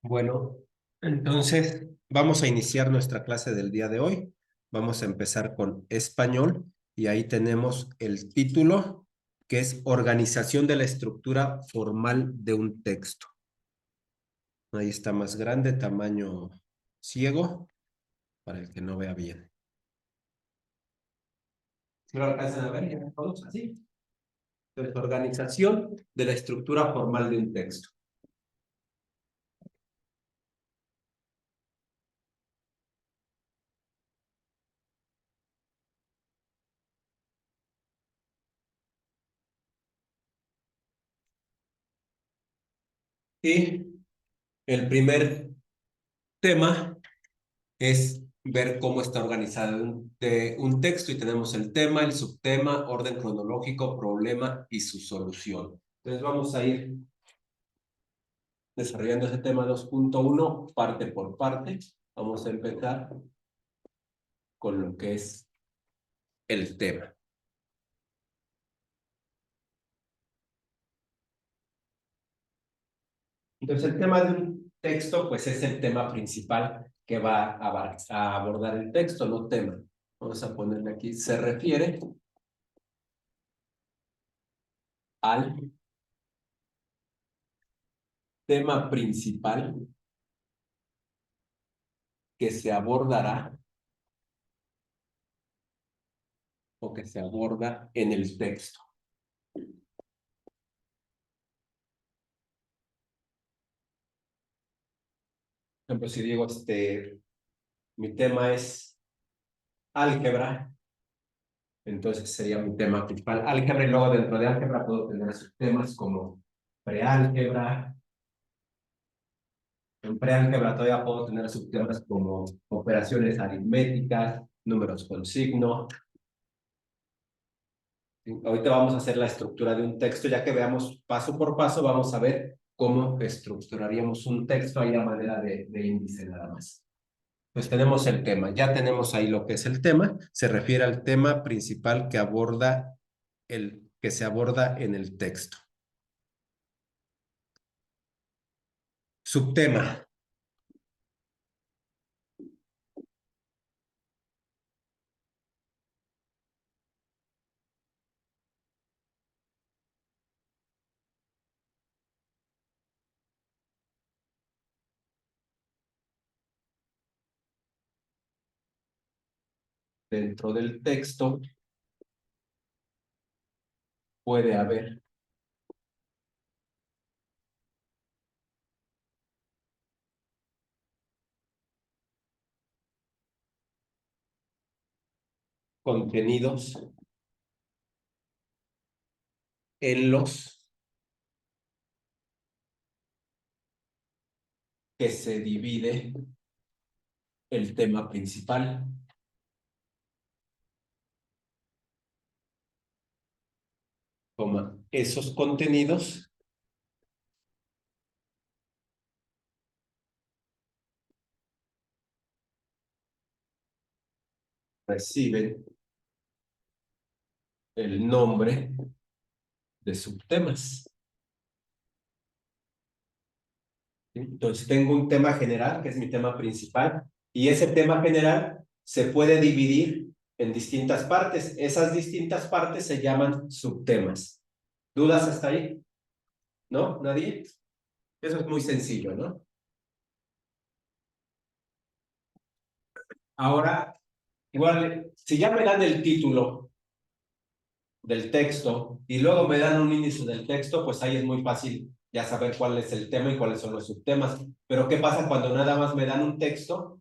Bueno, entonces vamos a iniciar nuestra clase del día de hoy. Vamos a empezar con español y ahí tenemos el título que es Organización de la estructura formal de un texto. Ahí está más grande, tamaño ciego, para el que no vea bien. ¿Sí lo alcanzan a ver ya todos así? Entonces, organización de la estructura formal de un texto. Y el primer tema es ver cómo está organizado un texto y tenemos el tema, el subtema, orden cronológico, problema y su solución. Entonces vamos a ir desarrollando ese tema 2.1 parte por parte. Vamos a empezar con lo que es el tema. Entonces el tema de un texto pues es el tema principal que va a abordar el texto, no tema. Vamos a ponerle aquí, se refiere al tema principal que se abordará o que se aborda en el texto. Por ejemplo, si digo, mi tema es álgebra, entonces sería mi tema principal álgebra, y luego dentro de álgebra puedo tener subtemas como preálgebra. En preálgebra todavía puedo tener subtemas como operaciones aritméticas, números con signo. Ahorita vamos a hacer la estructura de un texto, ya que veamos paso por paso, vamos a ver cómo estructuraríamos un texto ahí a manera de índice nada más. Pues tenemos el tema, ya tenemos ahí lo que es el tema, se refiere al tema principal que se aborda en el texto. Subtema. Dentro del texto puede haber contenidos en los que se divide el tema principal, esos contenidos reciben el nombre de subtemas. ¿Sí? Entonces tengo un tema general, que es mi tema principal, y ese tema general se puede dividir en distintas partes. Esas distintas partes se llaman subtemas. ¿Dudas hasta ahí? ¿No? ¿Nadie? Eso es muy sencillo, ¿no? Ahora, igual, si ya me dan el título del texto y luego me dan un índice del texto, pues ahí es muy fácil ya saber cuál es el tema y cuáles son los subtemas. Pero ¿qué pasa cuando nada más me dan un texto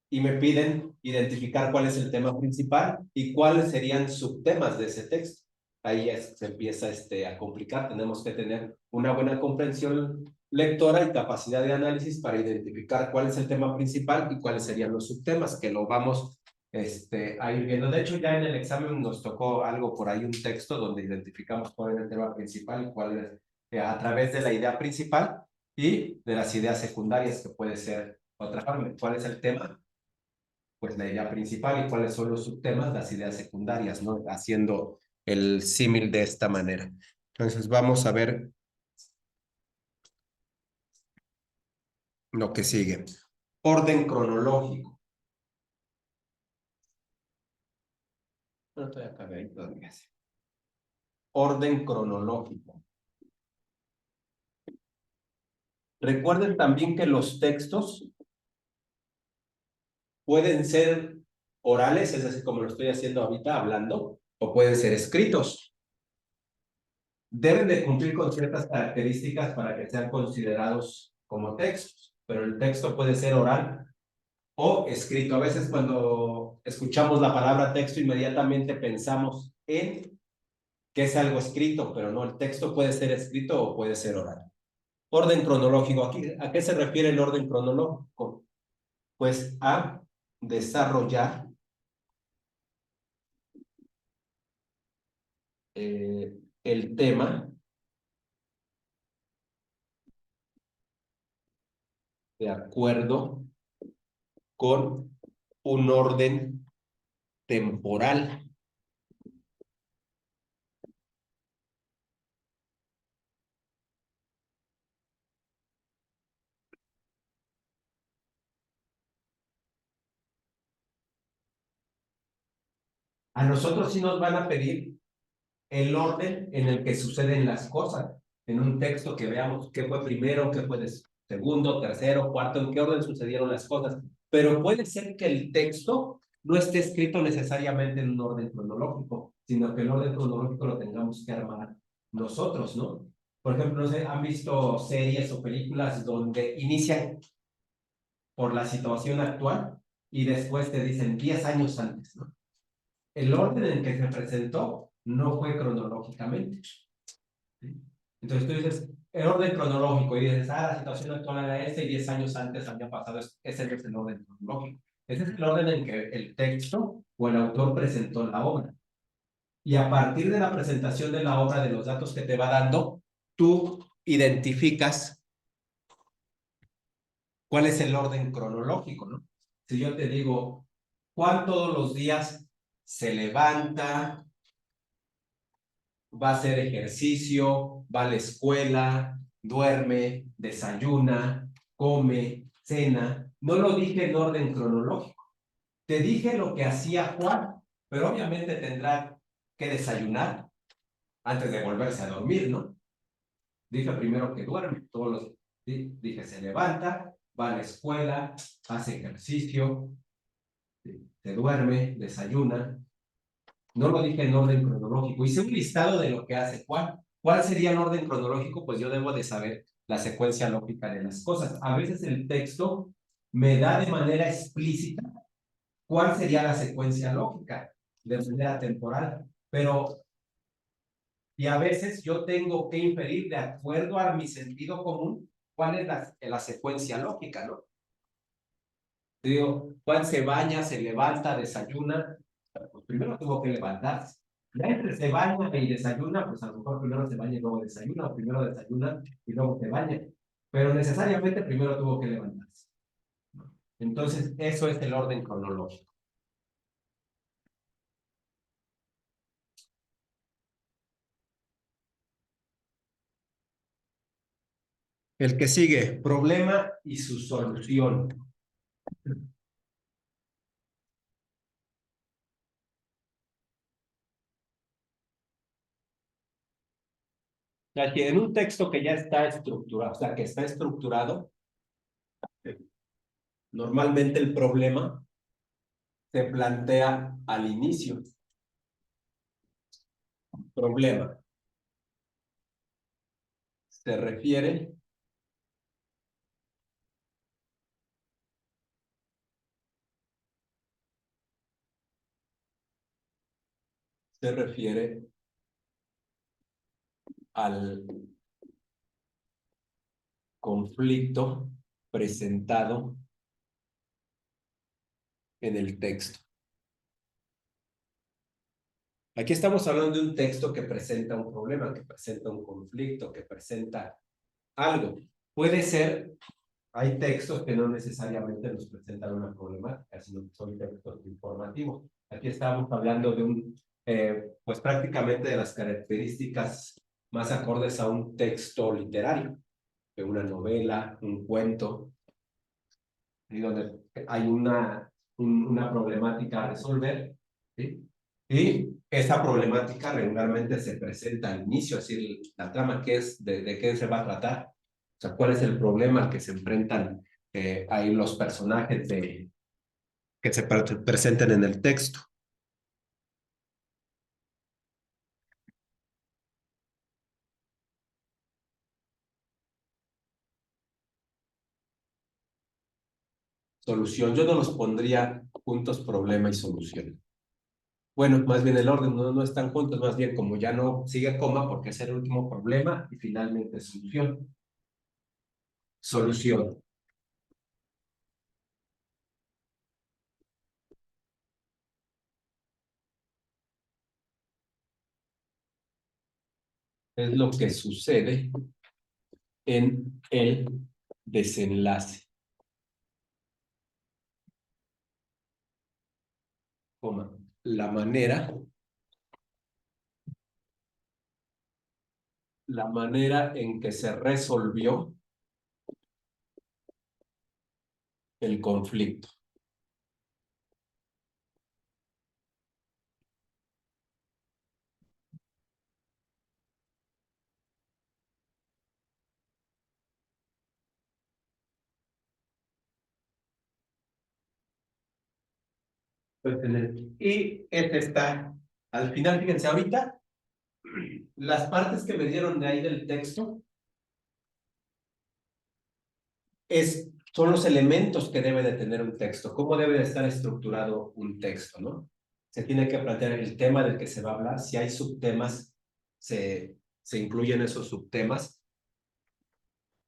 y me piden identificar cuál es el tema principal y cuáles serían subtemas de ese texto? Ahí ya se empieza a complicar. Tenemos que tener una buena comprensión lectora y capacidad de análisis para identificar cuál es el tema principal y cuáles serían los subtemas, que lo vamos a ir viendo. De hecho, ya en el examen nos tocó algo por ahí, un texto donde identificamos cuál es el tema principal y cuál es a través de la idea principal y de las ideas secundarias, que puede ser otra forma. ¿Cuál es el tema? Pues la idea principal, y cuáles son los subtemas, las ideas secundarias, ¿no? Haciendo el símil de esta manera. Entonces vamos a ver lo que sigue. Orden cronológico. No estoy acá, ahí todavía. Orden cronológico. Recuerden también que los textos pueden ser orales, es decir, como lo estoy haciendo ahorita hablando, o pueden ser escritos. Deben de cumplir con ciertas características para que sean considerados como textos, pero el texto puede ser oral o escrito. A veces cuando escuchamos la palabra texto, inmediatamente pensamos en que es algo escrito, pero no, el texto puede ser escrito o puede ser oral. Orden cronológico. Aquí, ¿a qué se refiere el orden cronológico? Pues a desarrollar el tema de acuerdo con un orden temporal. A nosotros sí nos van a pedir el orden en el que suceden las cosas. En un texto que veamos qué fue primero, qué fue segundo, tercero, cuarto, en qué orden sucedieron las cosas. Pero puede ser que el texto no esté escrito necesariamente en un orden cronológico, sino que el orden cronológico lo tengamos que armar nosotros, ¿no? Por ejemplo, no sé, ¿han visto series o películas donde inician por la situación actual y después te dicen 10 años antes, ¿no? El orden en que se presentó no fue cronológicamente. ¿Sí? Entonces tú dices, el orden cronológico, y dices, la situación actual era esta y 10 años antes había pasado, ese no es el orden cronológico. Ese es el orden en que el texto o el autor presentó la obra. Y a partir de la presentación de la obra, de los datos que te va dando, tú identificas cuál es el orden cronológico, ¿no? Si yo te digo, Juan todos los días se levanta, va a hacer ejercicio, va a la escuela, duerme, desayuna, come, cena. No lo dije en orden cronológico. Te dije lo que hacía Juan, pero obviamente tendrá que desayunar antes de volverse a dormir, ¿no? Dije primero que duerme, todos los dije se levanta, va a la escuela, hace ejercicio, se duerme, desayuna. No lo dije en orden cronológico. Hice un listado de lo que hace Juan. ¿Cuál sería el orden cronológico? Pues yo debo de saber la secuencia lógica de las cosas. A veces el texto me da de manera explícita cuál sería la secuencia lógica de manera temporal, pero y a veces yo tengo que inferir de acuerdo a mi sentido común cuál es la secuencia lógica, ¿no? Digo, Juan se baña, se levanta, desayuna, pues primero tuvo que levantarse. Ya entre se baña y desayuna, pues a lo mejor primero se baña y luego desayuna, o primero desayuna y luego se baña. Pero necesariamente primero tuvo que levantarse. Entonces, eso es el orden cronológico. El que sigue, problema y su solución. Ya que en un texto que ya está estructurado, o sea, que está estructurado, normalmente el problema se plantea al inicio. Problema se refiere al conflicto presentado en el texto. Aquí estamos hablando de un texto que presenta un problema, que presenta un conflicto, que presenta algo. Puede ser, hay textos que no necesariamente nos presentan una problemática, sino que son textos informativos. Aquí estamos hablando de pues prácticamente de las características más acordes a un texto literario, de una novela, un cuento. ahí donde hay una problemática a resolver, ¿sí? Y esa problemática regularmente se presenta al inicio, así la trama, ¿qué es, de qué se va a tratar? O sea, ¿cuál es el problema al que se enfrentan ahí los personajes que se presenten en el texto? Solución. Yo no los pondría juntos problema y solución. Bueno, más bien el orden no están juntos, más bien como ya no sigue coma porque es el último problema y finalmente solución. Solución. Es lo que sucede en el desenlace, coma, la manera en que se resolvió el conflicto. Y este está, al final, fíjense, ahorita, las partes que me dieron de ahí del texto son los elementos que debe de tener un texto, cómo debe de estar estructurado un texto, ¿no? Se tiene que plantear el tema del que se va a hablar, si hay subtemas, se incluyen esos subtemas,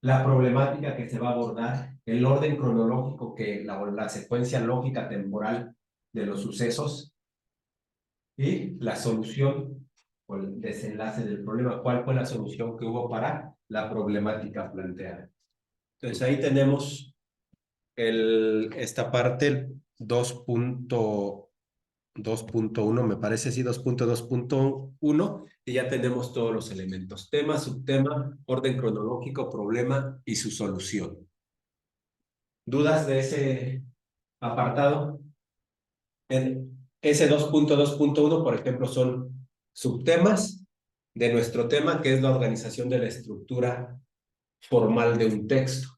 la problemática que se va a abordar, el orden cronológico, la secuencia lógica temporal de los sucesos y la solución o el desenlace del problema, cuál fue la solución que hubo para la problemática planteada. Entonces ahí tenemos esta parte, el 2.2.1, me parece, sí, 2.2.1, y ya tenemos todos los elementos: tema, subtema, orden cronológico, problema y su solución. ¿Dudas de ese apartado? En ese 2.2.1, por ejemplo, son subtemas de nuestro tema, que es la organización de la estructura formal de un texto.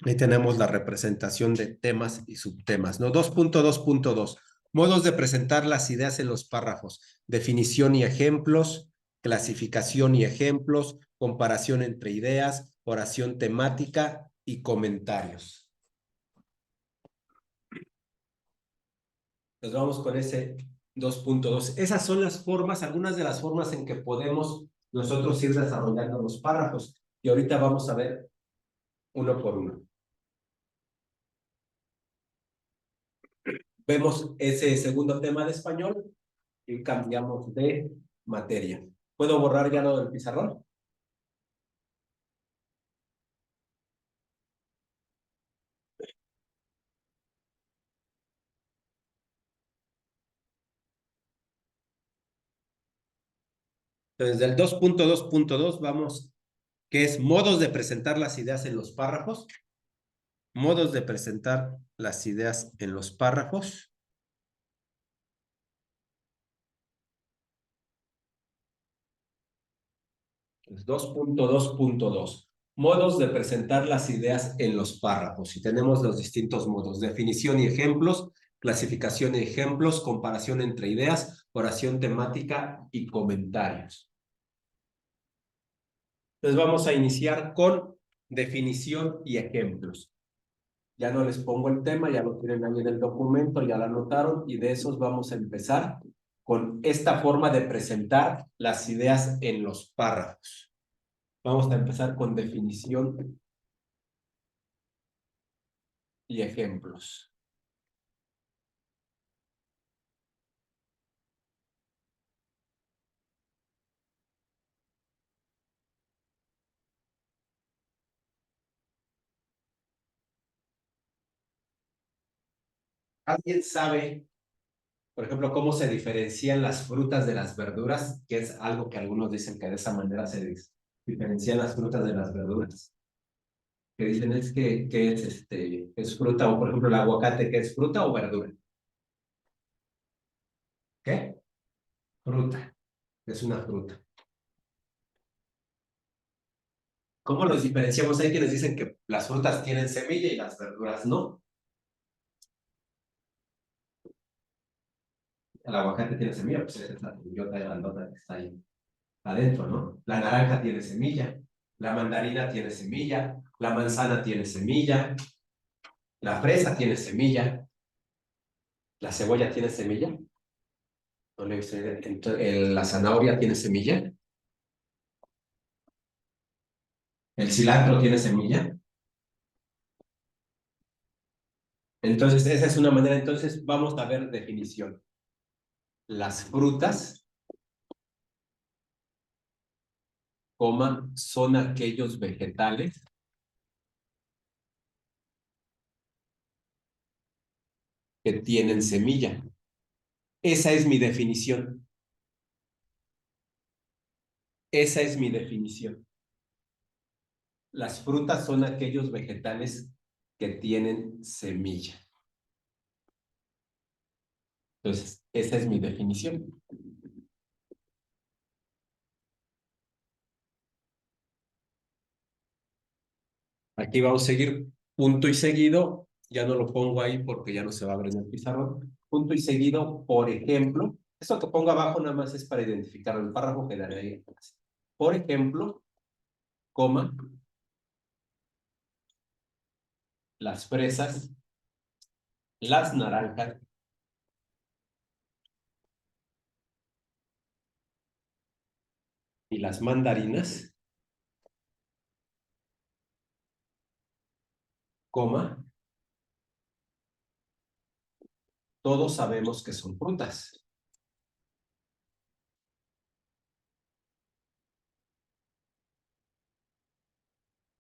Ahí tenemos la representación de temas y subtemas, ¿no? 2.2.2. Modos de presentar las ideas en los párrafos. Definición y ejemplos, clasificación y ejemplos, comparación entre ideas, oración temática y comentarios. Nos vamos con ese 2.2. Esas son las formas, algunas de las formas en que podemos nosotros ir desarrollando los párrafos. Y ahorita vamos a ver uno por uno. Vemos ese segundo tema de español y cambiamos de materia. ¿Puedo borrar ya lo del pizarrón? Entonces, del 2.2.2 vamos, que es modos de presentar las ideas en los párrafos. Modos de presentar las ideas en los párrafos. 2.2.2. Modos de presentar las ideas en los párrafos. Y tenemos los distintos modos: definición y ejemplos, clasificación y ejemplos, comparación entre ideas, oración temática y comentarios. Entonces vamos a iniciar con definición y ejemplos. Ya no les pongo el tema, ya lo tienen ahí en el documento, ya lo anotaron, y de esos vamos a empezar con esta forma de presentar las ideas en los párrafos. Vamos a empezar con definición y ejemplos. ¿Alguien sabe, por ejemplo, cómo se diferencian las frutas de las verduras? Que es algo que algunos dicen que de esa manera se diferencian las frutas de las verduras. que dicen es que es fruta, o por ejemplo el aguacate, que es fruta o verdura. ¿Qué? Fruta, es una fruta. ¿Cómo los diferenciamos? Hay quienes dicen que las frutas tienen semilla y las verduras no. El aguacate tiene semilla, pues esa es la semillota grandota que está ahí adentro, ¿no? La naranja tiene semilla, la mandarina tiene semilla, la manzana tiene semilla, la fresa tiene semilla, la cebolla tiene semilla. No le he visto. La zanahoria tiene semilla, el cilantro tiene semilla. Entonces, esa es una manera. Entonces, vamos a ver definición. Las frutas, coma, son aquellos vegetales que tienen semilla. Esa es mi definición. Esa es mi definición. Las frutas son aquellos vegetales que tienen semilla. Entonces, esa es mi definición. Aquí vamos a seguir punto y seguido. Ya no lo pongo ahí porque ya no se va a ver en el pizarrón. Punto y seguido, por ejemplo, esto que pongo abajo nada más es para identificar el párrafo que daré ahí. Por ejemplo, coma, las fresas, las naranjas, y las mandarinas, coma, todos sabemos que son frutas.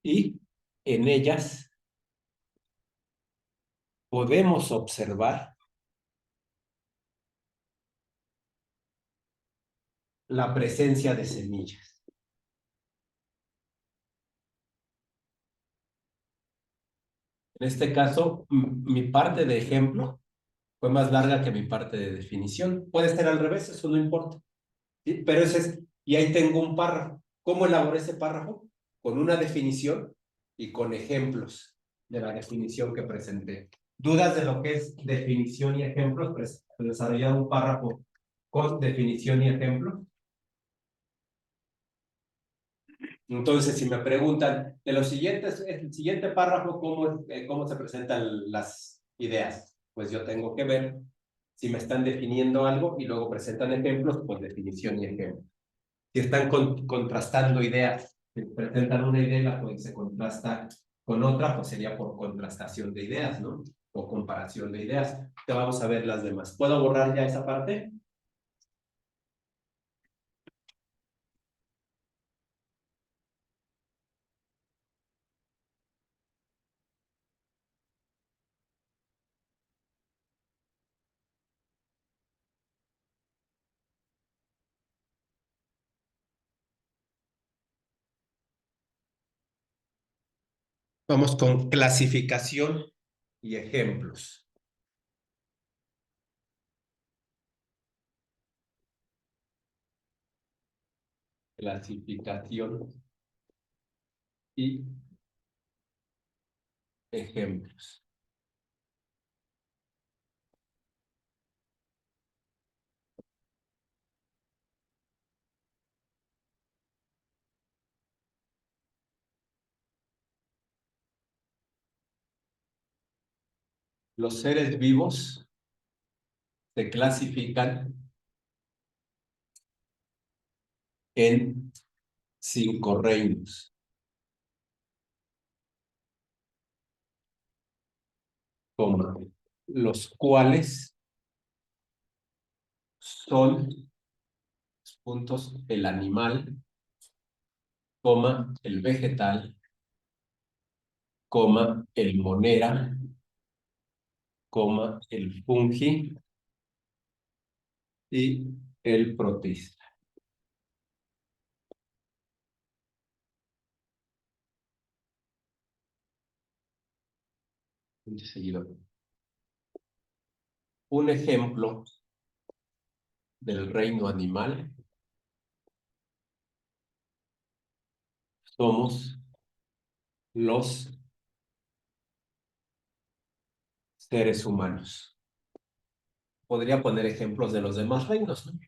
Y en ellas podemos observar la presencia de semillas. En este caso, mi parte de ejemplo fue más larga que mi parte de definición. Puede ser al revés, eso no importa. ¿Sí? Pero ese es, y ahí tengo un párrafo. ¿Cómo elaboré ese párrafo? Con una definición y con ejemplos de la definición que presenté. ¿Dudas de lo que es definición y ejemplos? Pues desarrollar un párrafo con definición y ejemplos. Entonces, si me preguntan de los siguientes, el siguiente párrafo, ¿cómo se presentan las ideas? Pues yo tengo que ver si me están definiendo algo y luego presentan ejemplos, pues definición y ejemplo. Si están contrastando ideas, si presentan una idea y pues, se contrasta con otra, pues sería por contrastación de ideas, ¿no? O comparación de ideas. Te vamos a ver las demás. ¿Puedo borrar ya esa parte? Vamos con clasificación y ejemplos. Clasificación y ejemplos. Los seres vivos se clasifican en 5 reinos, coma, los cuales son puntos el animal, coma, el vegetal, coma, el monera, coma, el fungi y el protista. seguido. Un ejemplo del reino animal somos los seres humanos. Podría poner ejemplos de los demás reinos, ¿no?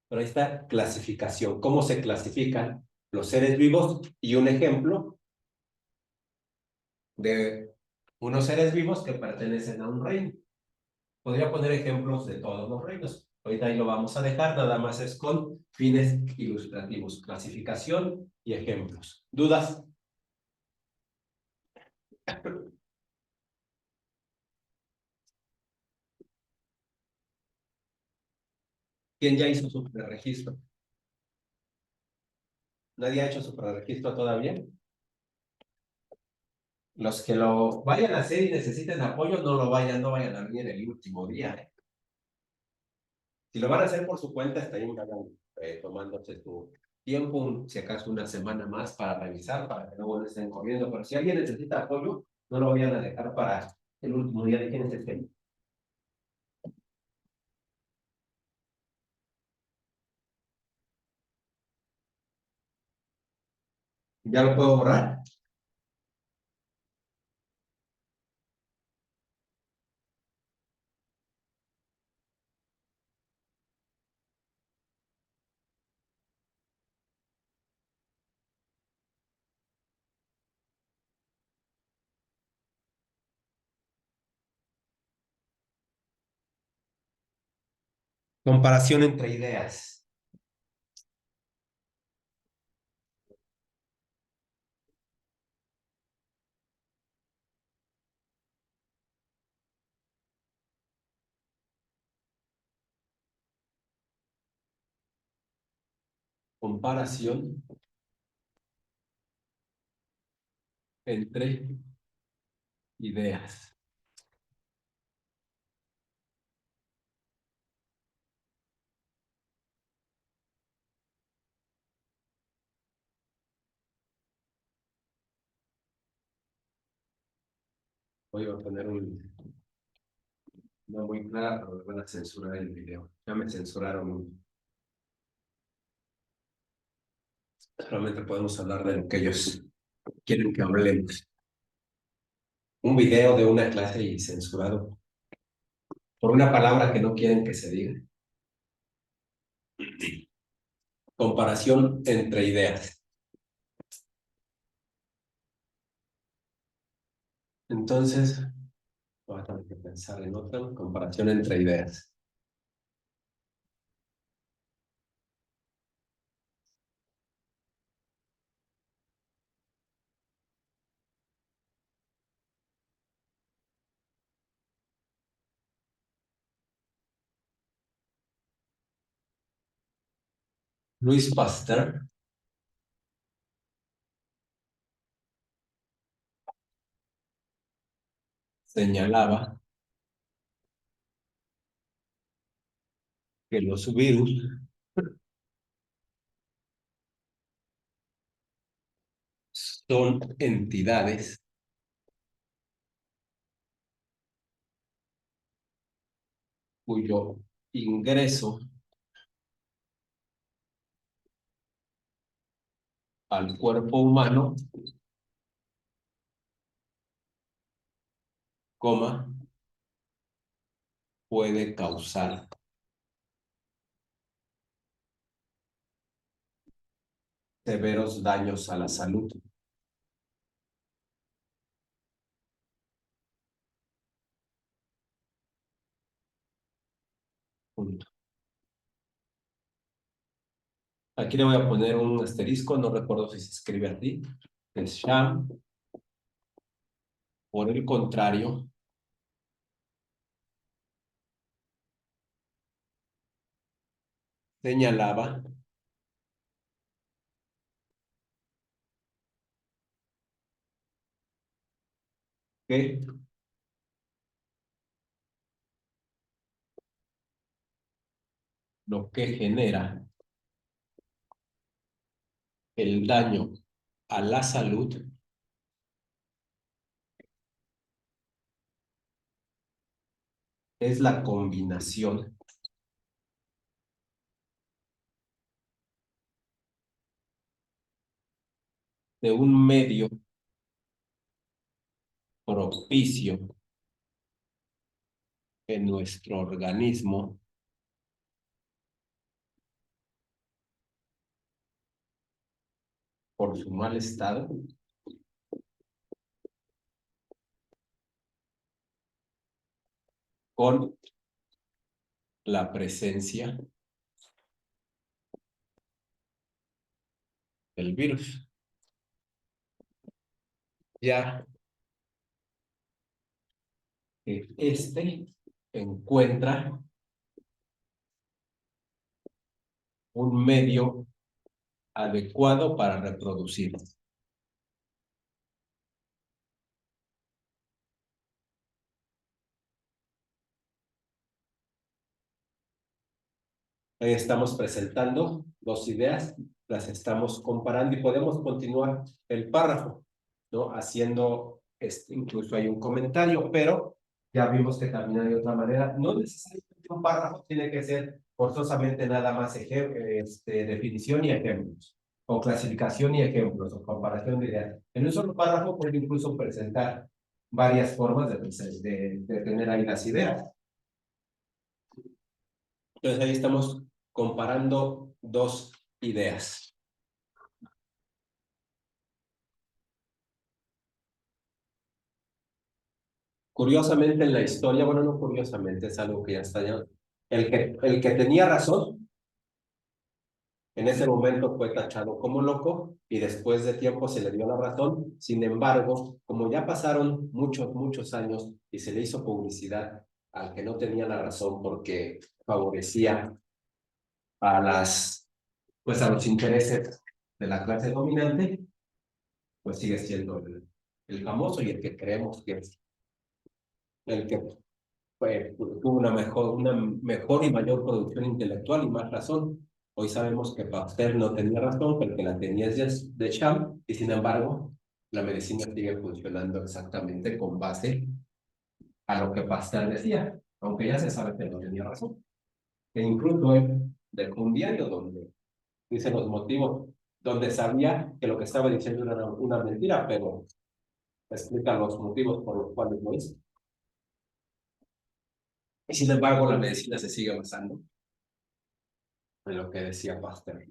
Pero ahí está clasificación. ¿Cómo se clasifican los seres vivos? Y un ejemplo de unos seres vivos que pertenecen a un reino. Podría poner ejemplos de todos los reinos. Ahorita ahí lo vamos a dejar, nada más es con fines ilustrativos, clasificación y ejemplos. ¿Dudas? ¿Quién ya hizo su preregistro? ¿Nadie ha hecho su preregistro todavía? Los que lo vayan a hacer y necesiten apoyo, no vayan a venir el último día, ¿eh? Si lo van a hacer por su cuenta, está bien, vayan tomándose su tiempo, si acaso una semana más para revisar, para que no estén corriendo. Pero si alguien necesita apoyo, no lo vayan a dejar para el último día de quienes estén. ¿Ya lo puedo borrar? Comparación entre ideas. Comparación entre ideas. Voy a poner no muy clara, pero me van a censurar el video. Ya me censuraron un. Solamente podemos hablar de lo que ellos quieren que hablemos. Un video de una clase y censurado por una palabra que no quieren que se diga. Comparación entre ideas. Entonces, voy a tener que pensar en otra comparación entre ideas. Louis Pasteur señalaba que los virus son entidades cuyo ingreso al cuerpo humano, coma, puede causar severos daños a la salud. Punto. Aquí le voy a poner un asterisco, no recuerdo si se escribe así. Es Sham, por el contrario, señalaba que lo que genera el daño a la salud es la combinación de un medio propicio en nuestro organismo por su mal estado con la presencia del virus. Ya que este encuentra un medio adecuado para reproducir. Ahí estamos presentando dos ideas, las estamos comparando y podemos continuar el párrafo, ¿no? Haciendo, incluso hay un comentario, pero ya vimos que también hay otra manera. No necesariamente un párrafo tiene que ser forzosamente nada más definición y ejemplos, o clasificación y ejemplos, o comparación de ideas. En un solo párrafo puede incluso presentar varias formas de tener ahí las ideas. Entonces ahí estamos comparando dos ideas. Curiosamente en la historia, bueno, no curiosamente, es algo que ya está ya. El que tenía razón, en ese momento fue tachado como loco y después de tiempo se le dio la razón. Sin embargo, como ya pasaron muchos, muchos años y se le hizo publicidad al que no tenía la razón porque favorecía pues a los intereses de la clase dominante, pues sigue siendo el famoso y el que creemos que es el que tuvo una mejor y mayor producción intelectual y más razón. Hoy sabemos que Pasteur no tenía razón, pero que la tenía es de Sham, y sin embargo, la medicina sigue funcionando exactamente con base a lo que Pasteur decía, aunque ya se sabe que no tenía razón. E incluso él dejó un diario donde dice los motivos, donde sabía que lo que estaba diciendo era una mentira, pero explica los motivos por los cuales lo hizo. Y sin embargo, la medicina se sigue basando en lo que decía Pasteur.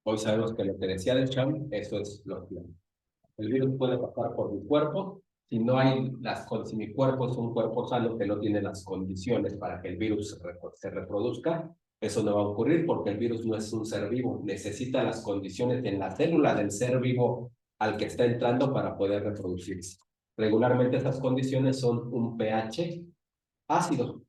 Hoy sabemos que lo que decía del Cham, eso es lo que el virus puede pasar por mi cuerpo. Si no hay si mi cuerpo es un cuerpo sano que no tiene las condiciones para que el virus se reproduzca, eso no va a ocurrir porque el virus no es un ser vivo, necesita las condiciones en la célula del ser vivo al que está entrando para poder reproducirse. Regularmente estas condiciones son un pH ácido,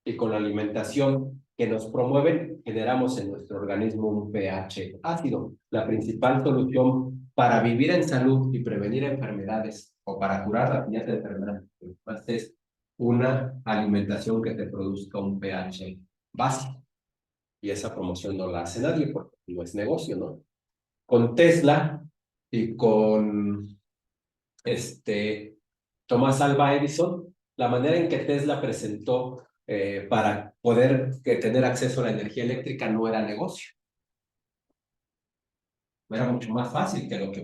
y con la alimentación que nos promueven, generamos en nuestro organismo un pH ácido. La principal solución para vivir en salud y prevenir enfermedades o para curar la siguiente enfermedad es una alimentación que te produzca un pH básico. Y esa promoción no la hace nadie porque no es negocio, ¿no? Con Tesla y con Thomas Alva Edison, la manera en que Tesla presentó para poder tener acceso a la energía eléctrica no era negocio. Era mucho más fácil que lo que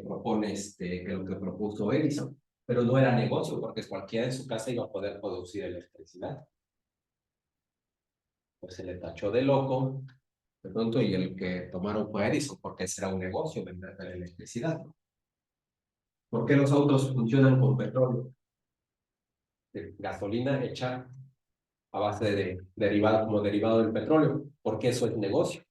propuso Edison, pero no era negocio porque cualquiera en su casa iba a poder producir electricidad. Pues se le tachó de loco de pronto y el que tomaron fue Edison porque ese era un negocio vender la electricidad. ¿Por qué los autos funcionan con petróleo? De gasolina hecha a base como derivado del petróleo, porque eso es negocio.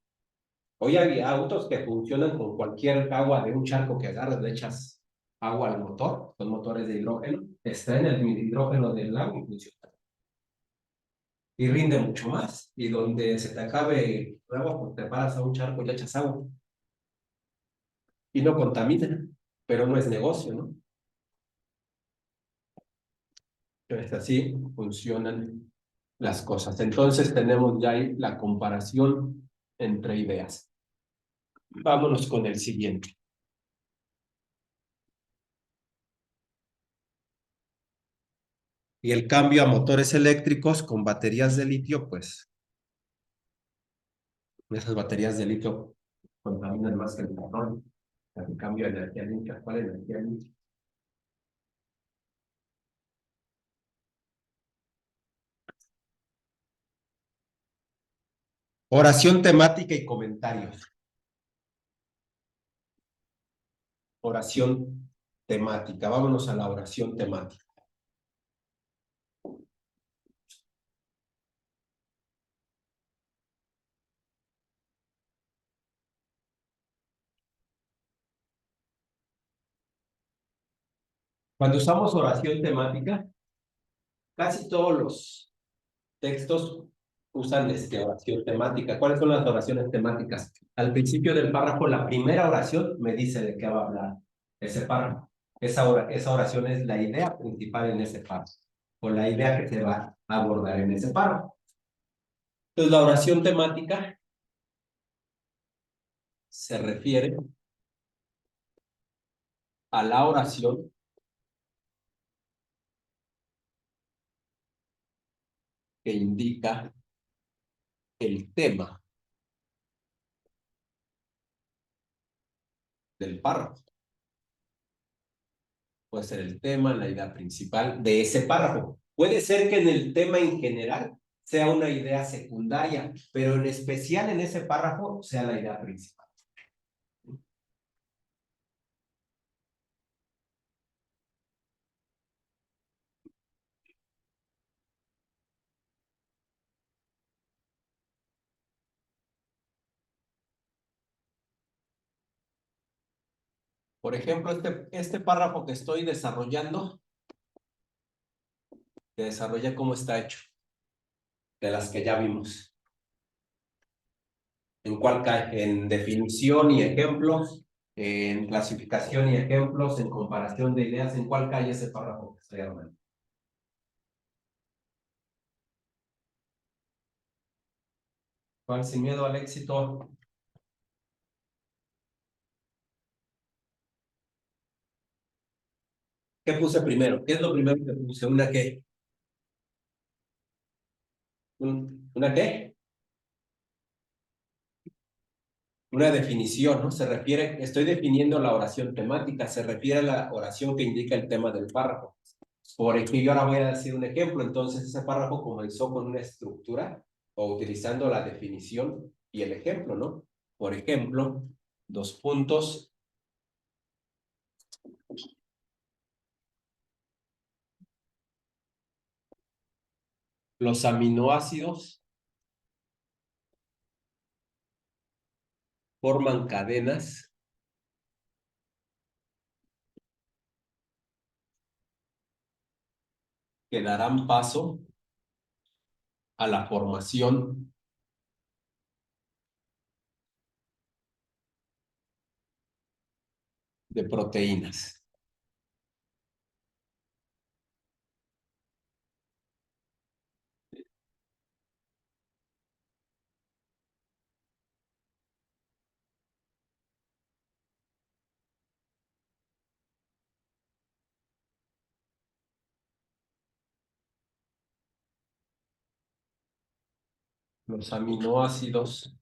Hoy hay autos que funcionan con cualquier agua de un charco que agarras, le echas agua al motor, son motores de hidrógeno, extraen el hidrógeno del agua y funciona. Y rinde mucho más. Y donde se te acabe el agua, pues te paras a un charco y le echas agua. Y no contamina, pero no es negocio, ¿no? Entonces así funcionan las cosas. Entonces tenemos ya ahí la comparación entre ideas. Vámonos con el siguiente. Y el cambio a motores eléctricos con baterías de litio, pues esas baterías de litio contaminan más que el petróleo. El cambio de energía limpia. ¿Cuál es la energía limpia? Oración temática y comentarios. Oración temática. Vámonos a la oración temática. Cuando usamos oración temática, casi todos los textos usan oración temática. ¿Cuáles son las oraciones temáticas? Al principio del párrafo, la primera oración me dice de qué va a hablar ese párrafo. Esa oración es la idea principal en ese párrafo, o la idea que se va a abordar en ese párrafo. Entonces, la oración temática se refiere a la oración que indica el tema del párrafo. Puede ser el tema, la idea principal de ese párrafo. Puede ser que en el tema en general sea una idea secundaria, pero en especial en ese párrafo sea la idea principal. Por ejemplo, este párrafo que estoy desarrollando, que desarrolla cómo está hecho, de las que ya vimos. ¿En cuál cae? En definición y ejemplos, en clasificación y ejemplos, en comparación de ideas. ¿En cuál cae ese párrafo que estoy hablando? ¿Cuál? Sin miedo al éxito. ¿Qué puse primero? ¿Qué es lo primero que puse? ¿Una qué? ¿Una qué? Una definición, ¿no? Se refiere, estoy definiendo la oración temática, se refiere a la oración que indica el tema del párrafo. Por ejemplo, yo ahora voy a decir un ejemplo. Entonces, ese párrafo comenzó con una estructura o utilizando la definición y el ejemplo, ¿no? Por ejemplo, dos puntos. Los aminoácidos forman cadenas que darán paso a la formación de proteínas. Los aminoácidos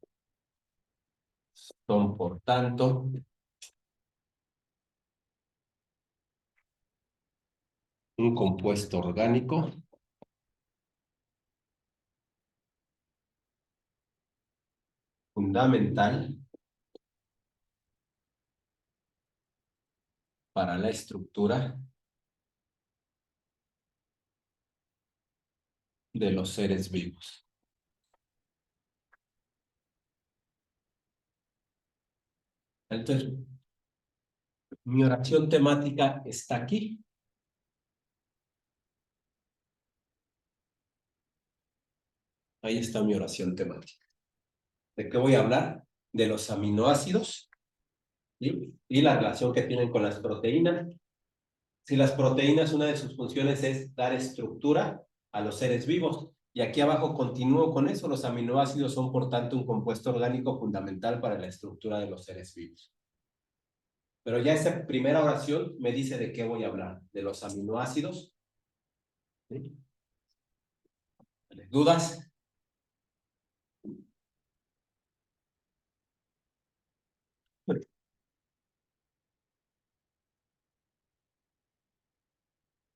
son, por tanto, un compuesto orgánico fundamental para la estructura de los seres vivos. Entonces, mi oración temática está aquí. Ahí está mi oración temática. ¿De qué voy a hablar? De los aminoácidos, ¿sí? Y la relación que tienen con las proteínas. Si las proteínas, una de sus funciones es dar estructura a los seres vivos. Y aquí abajo continúo con eso. Los aminoácidos son, por tanto, un compuesto orgánico fundamental para la estructura de los seres vivos. Pero ya esa primera oración me dice de qué voy a hablar. De los aminoácidos ¿Sí? ¿Dudas?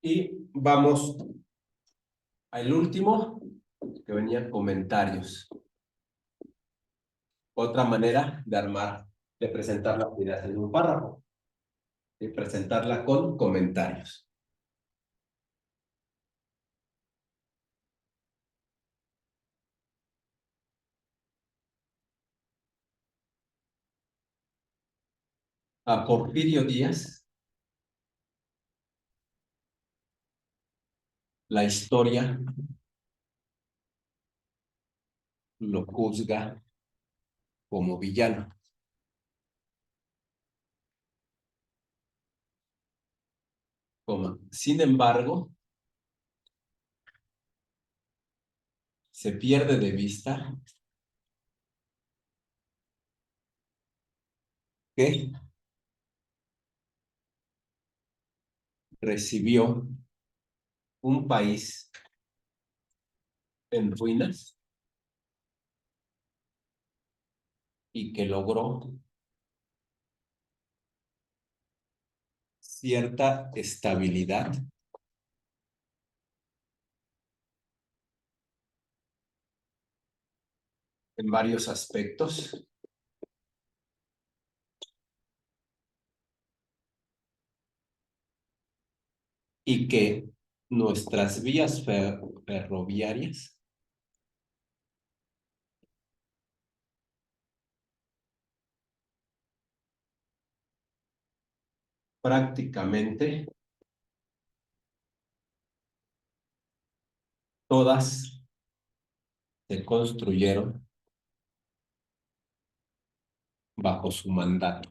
Y vamos al último, que venía comentarios. Otra manera de armar, de presentar la idea en un párrafo, y presentarla con comentarios. A Porfirio Díaz, la historia lo juzga como villano. Sin embargo, se pierde de vista que recibió un país en ruinas y que logró cierta estabilidad en varios aspectos y que nuestras vías ferroviarias prácticamente todas se construyeron bajo su mandato.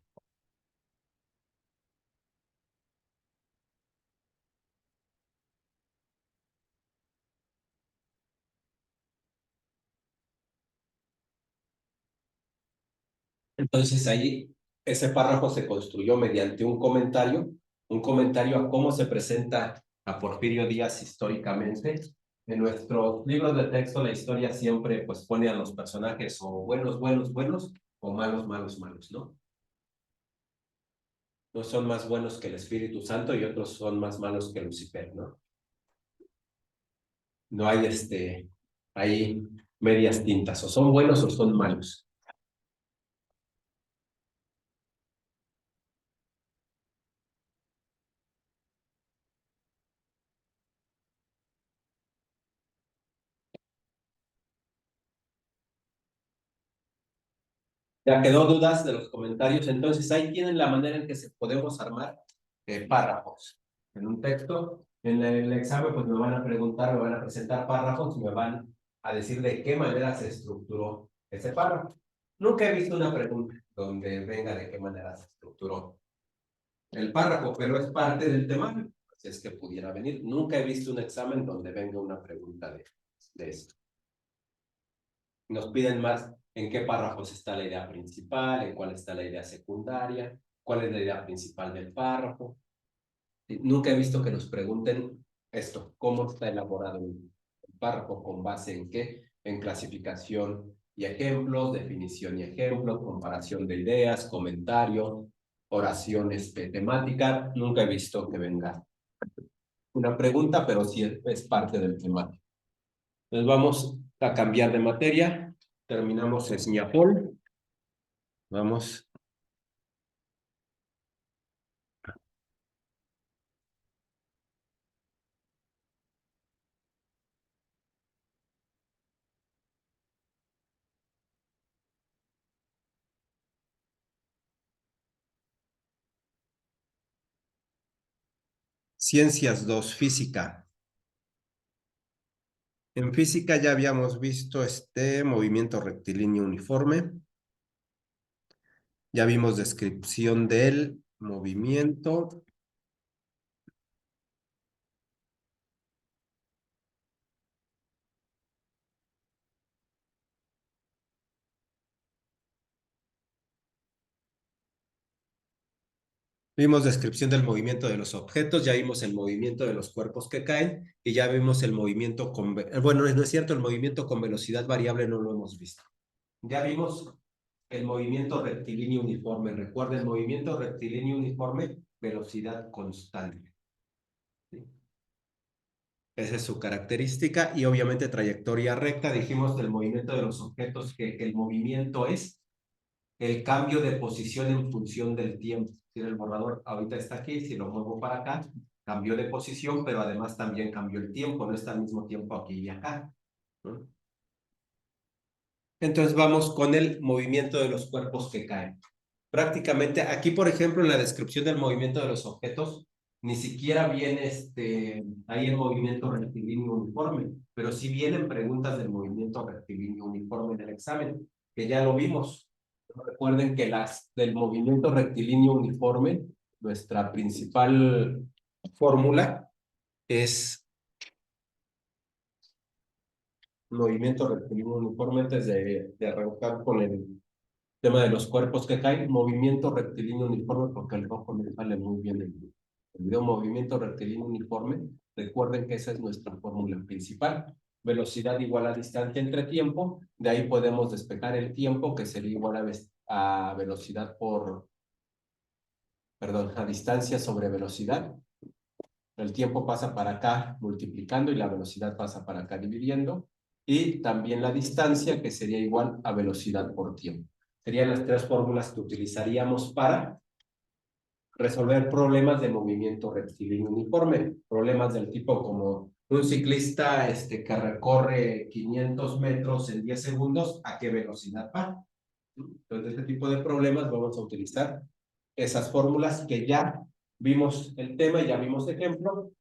Entonces ahí ese párrafo se construyó mediante un comentario a cómo se presenta a Porfirio Díaz históricamente. En nuestros libros de texto la historia siempre pues pone a los personajes o buenos, buenos, buenos o malos, malos, malos, ¿no? Unos son más buenos que el Espíritu Santo y otros son más malos que Lucifer, ¿no? No hay hay medias tintas, o son buenos o son malos. ¿Ya quedó dudas de los comentarios? Entonces ahí tienen la manera en que se podemos armar párrafos en un texto. En el examen pues me van a preguntar, me van a presentar párrafos y me van a decir de qué manera se estructuró ese párrafo. Nunca he visto una pregunta donde venga de qué manera se estructuró el párrafo, pero es parte del tema, si es que pudiera venir. Nunca he visto un examen donde venga una pregunta de esto. Nos piden más en qué párrafos está la idea principal, en cuál está la idea secundaria, cuál es la idea principal del párrafo. Nunca he visto que nos pregunten esto, cómo está elaborado el párrafo, con base en qué, en clasificación y ejemplos, definición y ejemplos, comparación de ideas, comentario, oraciones temática. Nunca he visto que venga una pregunta, pero sí es parte del tema. Entonces vamos a cambiar de materia. Terminamos Esñapol. Vamos. Ciencias 2, física. En física ya habíamos visto este movimiento rectilíneo uniforme. Ya vimos descripción del movimiento. Vimos descripción del movimiento de los objetos, ya vimos el movimiento de los cuerpos que caen y ya vimos el movimiento con... Bueno, no es cierto, el movimiento con velocidad variable no lo hemos visto. Ya vimos el movimiento rectilíneo uniforme. Recuerda, el movimiento rectilíneo uniforme, velocidad constante. ¿Sí? Esa es su característica y obviamente trayectoria recta. Dijimos del movimiento de los objetos que el movimiento es el cambio de posición en función del tiempo. Si el borrador ahorita está aquí, si lo muevo para acá, cambió de posición, pero además también cambió el tiempo, no está al mismo tiempo aquí y acá, ¿no? Entonces vamos con el movimiento de los cuerpos que caen. Prácticamente aquí, por ejemplo, en la descripción del movimiento de los objetos, ni siquiera viene ahí el movimiento rectilíneo uniforme, pero sí vienen preguntas del movimiento rectilíneo uniforme en el examen, que ya lo vimos. Recuerden que las del movimiento rectilíneo uniforme, nuestra principal fórmula es movimiento rectilíneo uniforme antes de arrancar con el tema de los cuerpos que caen, movimiento rectilíneo uniforme, porque el rojo me sale muy bien el video, movimiento rectilíneo uniforme. Recuerden que esa es nuestra fórmula principal. Velocidad igual a distancia entre tiempo. De ahí podemos despejar el tiempo, que sería igual a velocidad perdón, a distancia sobre velocidad. El tiempo pasa para acá multiplicando y la velocidad pasa para acá dividiendo. Y también la distancia, que sería igual a velocidad por tiempo. Serían las tres fórmulas que utilizaríamos para resolver problemas de movimiento rectilíneo uniforme. Problemas del tipo como un ciclista que recorre 500 metros en 10 segundos, ¿a qué velocidad va? Entonces, este tipo de problemas vamos a utilizar esas fórmulas que ya vimos el tema, ya vimos ejemplo,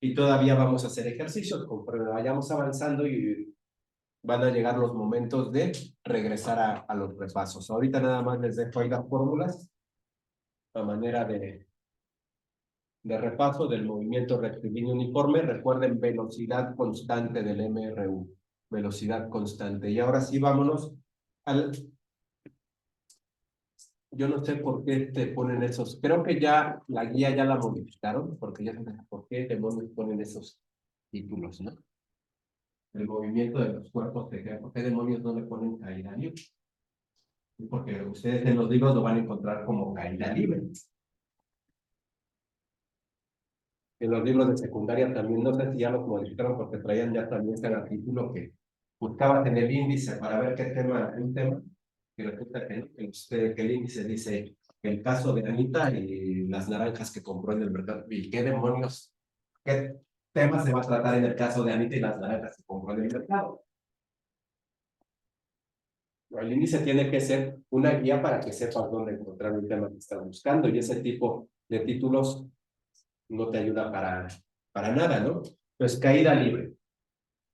y todavía vamos a hacer ejercicios conforme vayamos avanzando y van a llegar los momentos de regresar a los repasos. Ahorita nada más les dejo ahí las fórmulas a manera de repaso del movimiento rectilíneo uniforme. Recuerden velocidad constante del MRU, velocidad constante. Y ahora sí vámonos al... Yo no sé por qué te ponen esos, creo que ya la guía ya la modificaron, porque ya no sé por qué demonios ponen esos títulos, ¿no? El movimiento de los cuerpos, ¿por qué demonios no le ponen caída libre? Porque ustedes en los libros lo van a encontrar como caída libre. En los libros de secundaria también, no sé si ya los modificaron porque traían ya también cada título que buscabas en el índice para ver qué tema, un tema, y resulta que el índice dice el caso de Anita y las naranjas que compró en el mercado. ¿Y qué demonios, qué tema se va a tratar en el caso de Anita y las naranjas que compró en el mercado? El índice tiene que ser una guía para que sepas dónde encontrar un tema que estás buscando, y ese tipo de títulos no te ayuda para nada, ¿no? Pues caída libre.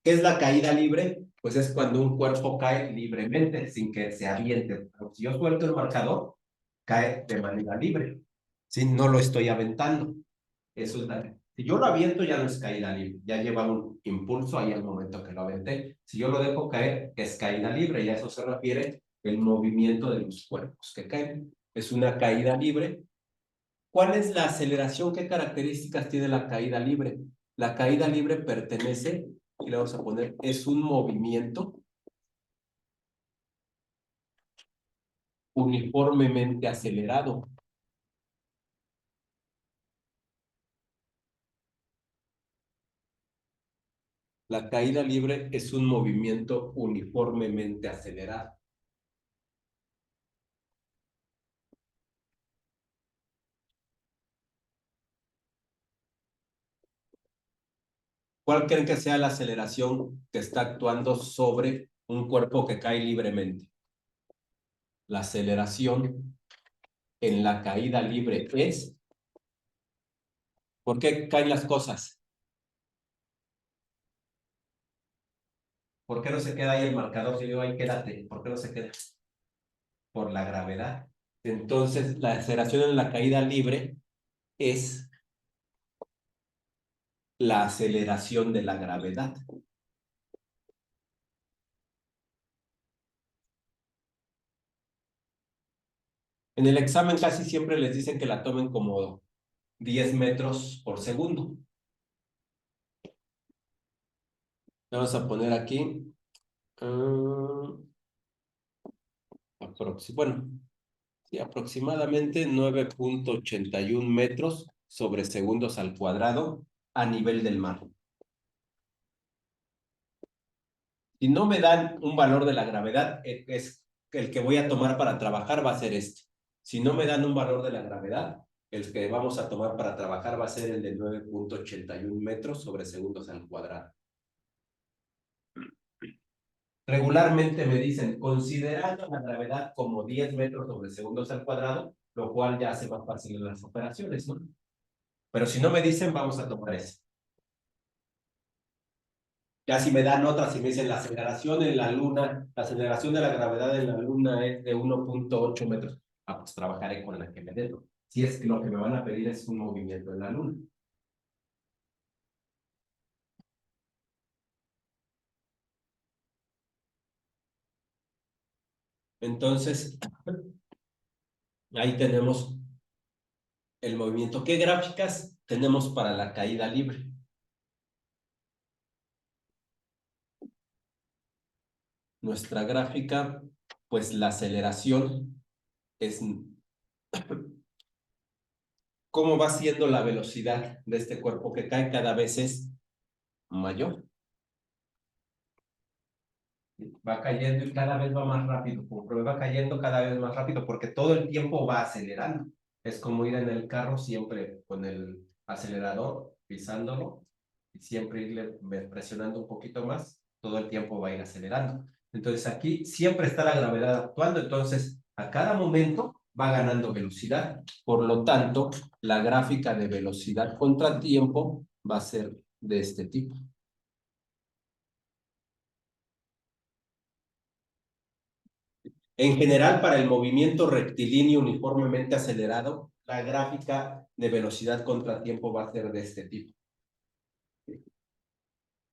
¿Qué es la caída libre? Pues es cuando un cuerpo cae libremente, sin que se aviente. Si yo suelto el marcador, cae de manera libre. ¿Sí? No lo estoy aventando. Eso es si yo lo aviento, ya no es caída libre. Ya lleva un impulso ahí al momento que lo aventé. Si yo lo dejo caer, es caída libre. Y a eso se refiere el movimiento de los cuerpos que caen. Es una caída libre. ¿Cuál es la aceleración? ¿Qué características tiene la caída libre? La caída libre pertenece, y le vamos a poner, es un movimiento uniformemente acelerado. La caída libre es un movimiento uniformemente acelerado. ¿Cuál creen que sea la aceleración que está actuando sobre un cuerpo que cae libremente? La aceleración en la caída libre es... ¿Por qué caen las cosas? ¿Por qué no se queda ahí el marcador? Si yo digo, ahí quédate, ¿por qué no se queda? Por la gravedad. Entonces, la aceleración en la caída libre es la aceleración de la gravedad. En el examen casi siempre les dicen que la tomen como 10 metros por segundo. Vamos a poner aquí. Bueno, sí, aproximadamente 9.81 metros sobre segundos al cuadrado a nivel del mar. Si no me dan un valor de la gravedad, es el que voy a tomar para trabajar va a ser este. Si no me dan un valor de la gravedad, el que vamos a tomar para trabajar va a ser el de 9.81 metros sobre segundos al cuadrado. Regularmente me dicen, considerando la gravedad como 10 metros sobre segundos al cuadrado, lo cual ya hace más fácil en las operaciones, ¿no? Pero si no me dicen, vamos a tomar ese. Ya si me dan otras, si me dicen la aceleración en la Luna, la aceleración de la gravedad en la Luna es de 1.8 metros, pues trabajaré con la que me den. Si es que lo que me van a pedir es un movimiento en la Luna. Entonces, ahí tenemos el movimiento. ¿Qué gráficas tenemos para la caída libre? Nuestra gráfica, pues la aceleración es cómo va siendo la velocidad de este cuerpo que cae cada vez es mayor. Va cayendo y cada vez va más rápido, conforme va cayendo cada vez más rápido, porque todo el tiempo va acelerando. Es como ir en el carro siempre con el acelerador, pisándolo, y siempre irle presionando un poquito más, todo el tiempo va a ir acelerando. Entonces aquí siempre está la gravedad actuando, entonces a cada momento va ganando velocidad. Por lo tanto, la gráfica de velocidad contra tiempo va a ser de este tipo. En general, para el movimiento rectilíneo uniformemente acelerado, la gráfica de velocidad contra tiempo va a ser de este tipo.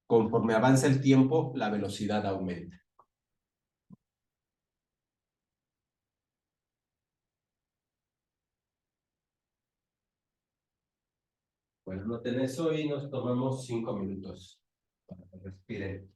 Conforme avanza el tiempo, la velocidad aumenta. Bueno, noten eso y nos tomamos 5 minutos para que respiren.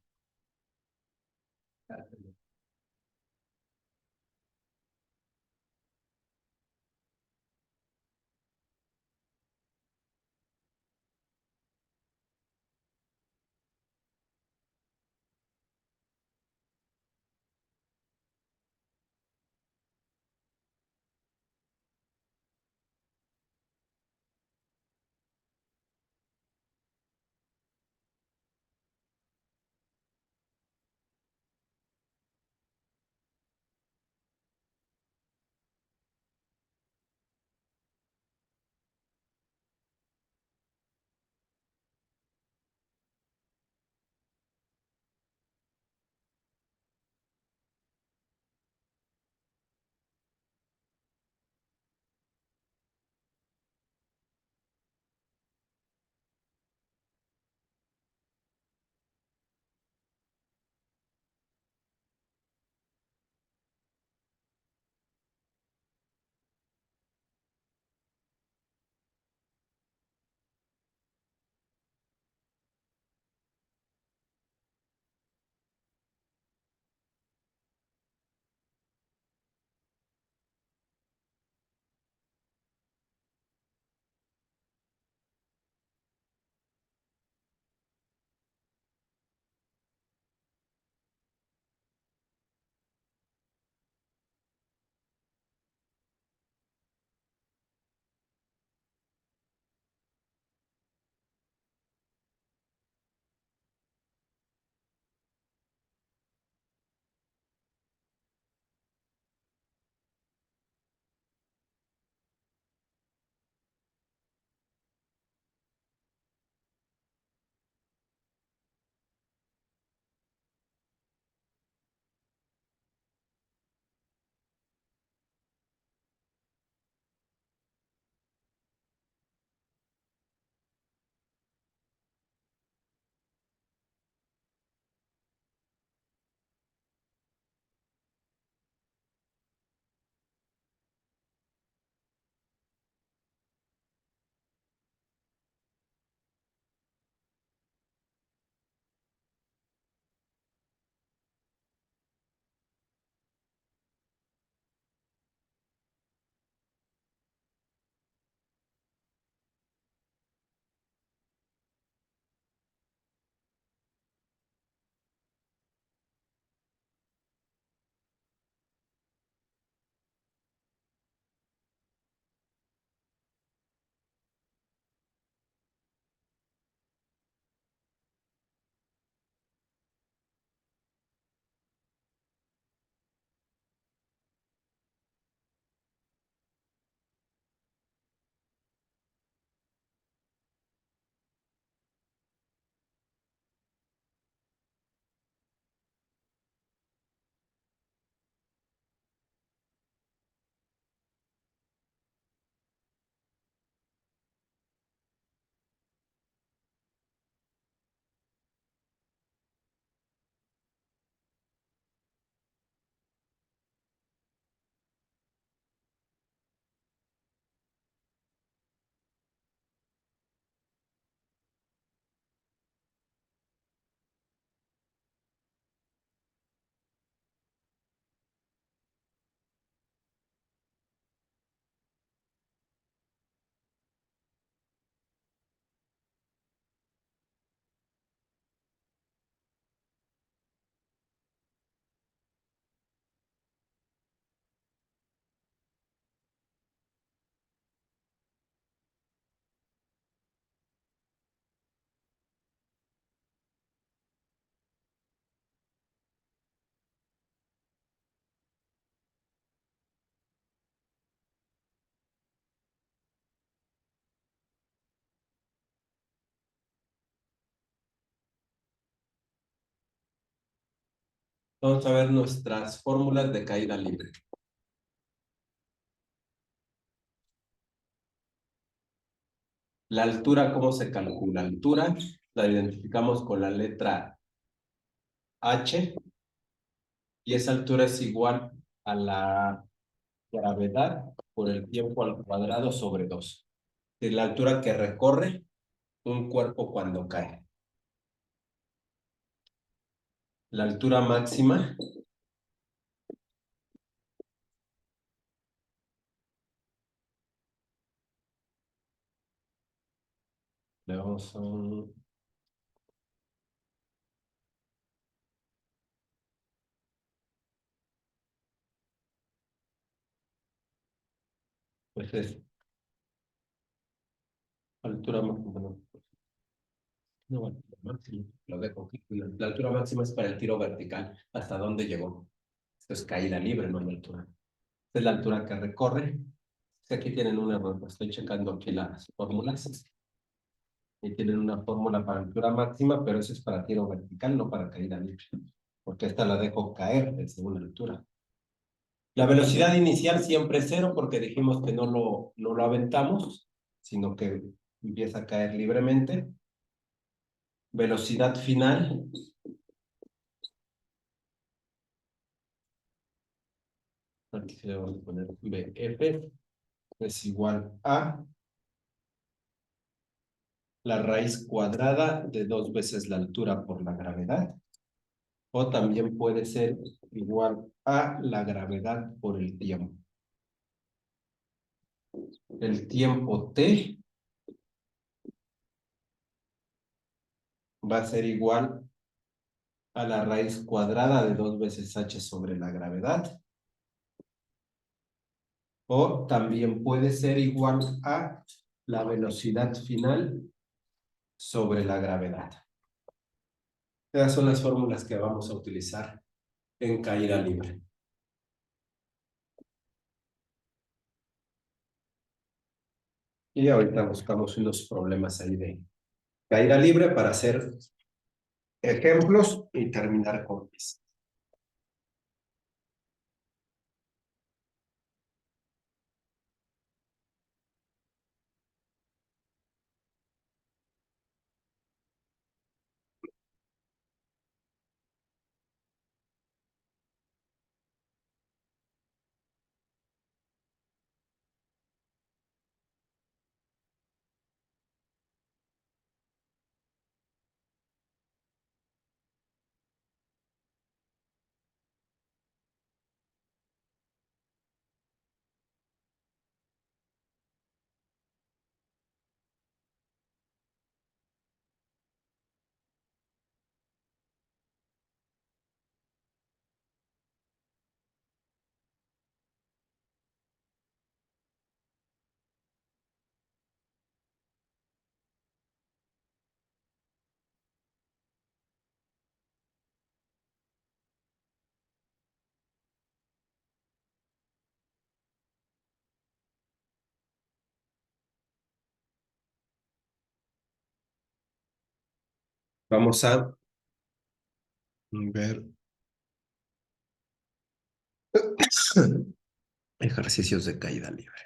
Vamos a ver nuestras fórmulas de caída libre. La altura, ¿cómo se calcula? La altura la identificamos con la letra H y esa altura es igual a la gravedad por el tiempo al cuadrado sobre 2. Es la altura que recorre un cuerpo cuando cae. La altura máxima, le vamos a un... Pues es altura máxima. No, no, bueno, máximo, lo dejo aquí. La altura máxima es para el tiro vertical. ¿Hasta dónde llegó? Esto es caída libre, no hay altura. Esta es la altura que recorre. Aquí tienen un error, estoy checando aquí las fórmulas. Y tienen una fórmula para altura máxima, pero eso es para tiro vertical, no para caída libre. Porque esta la dejo caer desde una altura. La velocidad inicial siempre es cero porque dijimos que no lo aventamos, sino que empieza a caer libremente. Velocidad final. Aquí le vamos a poner BF es igual a la raíz cuadrada de 2 veces la altura por la gravedad. O también puede ser igual a la gravedad por el tiempo. El tiempo t va a ser igual a la raíz cuadrada de 2 veces h sobre la gravedad. O también puede ser igual a la velocidad final sobre la gravedad. Esas son las fórmulas que vamos a utilizar en caída libre. Y ahorita buscamos unos problemas ahí de caída libre para hacer ejemplos y terminar con mis. Vamos a ver ejercicios de caída libre.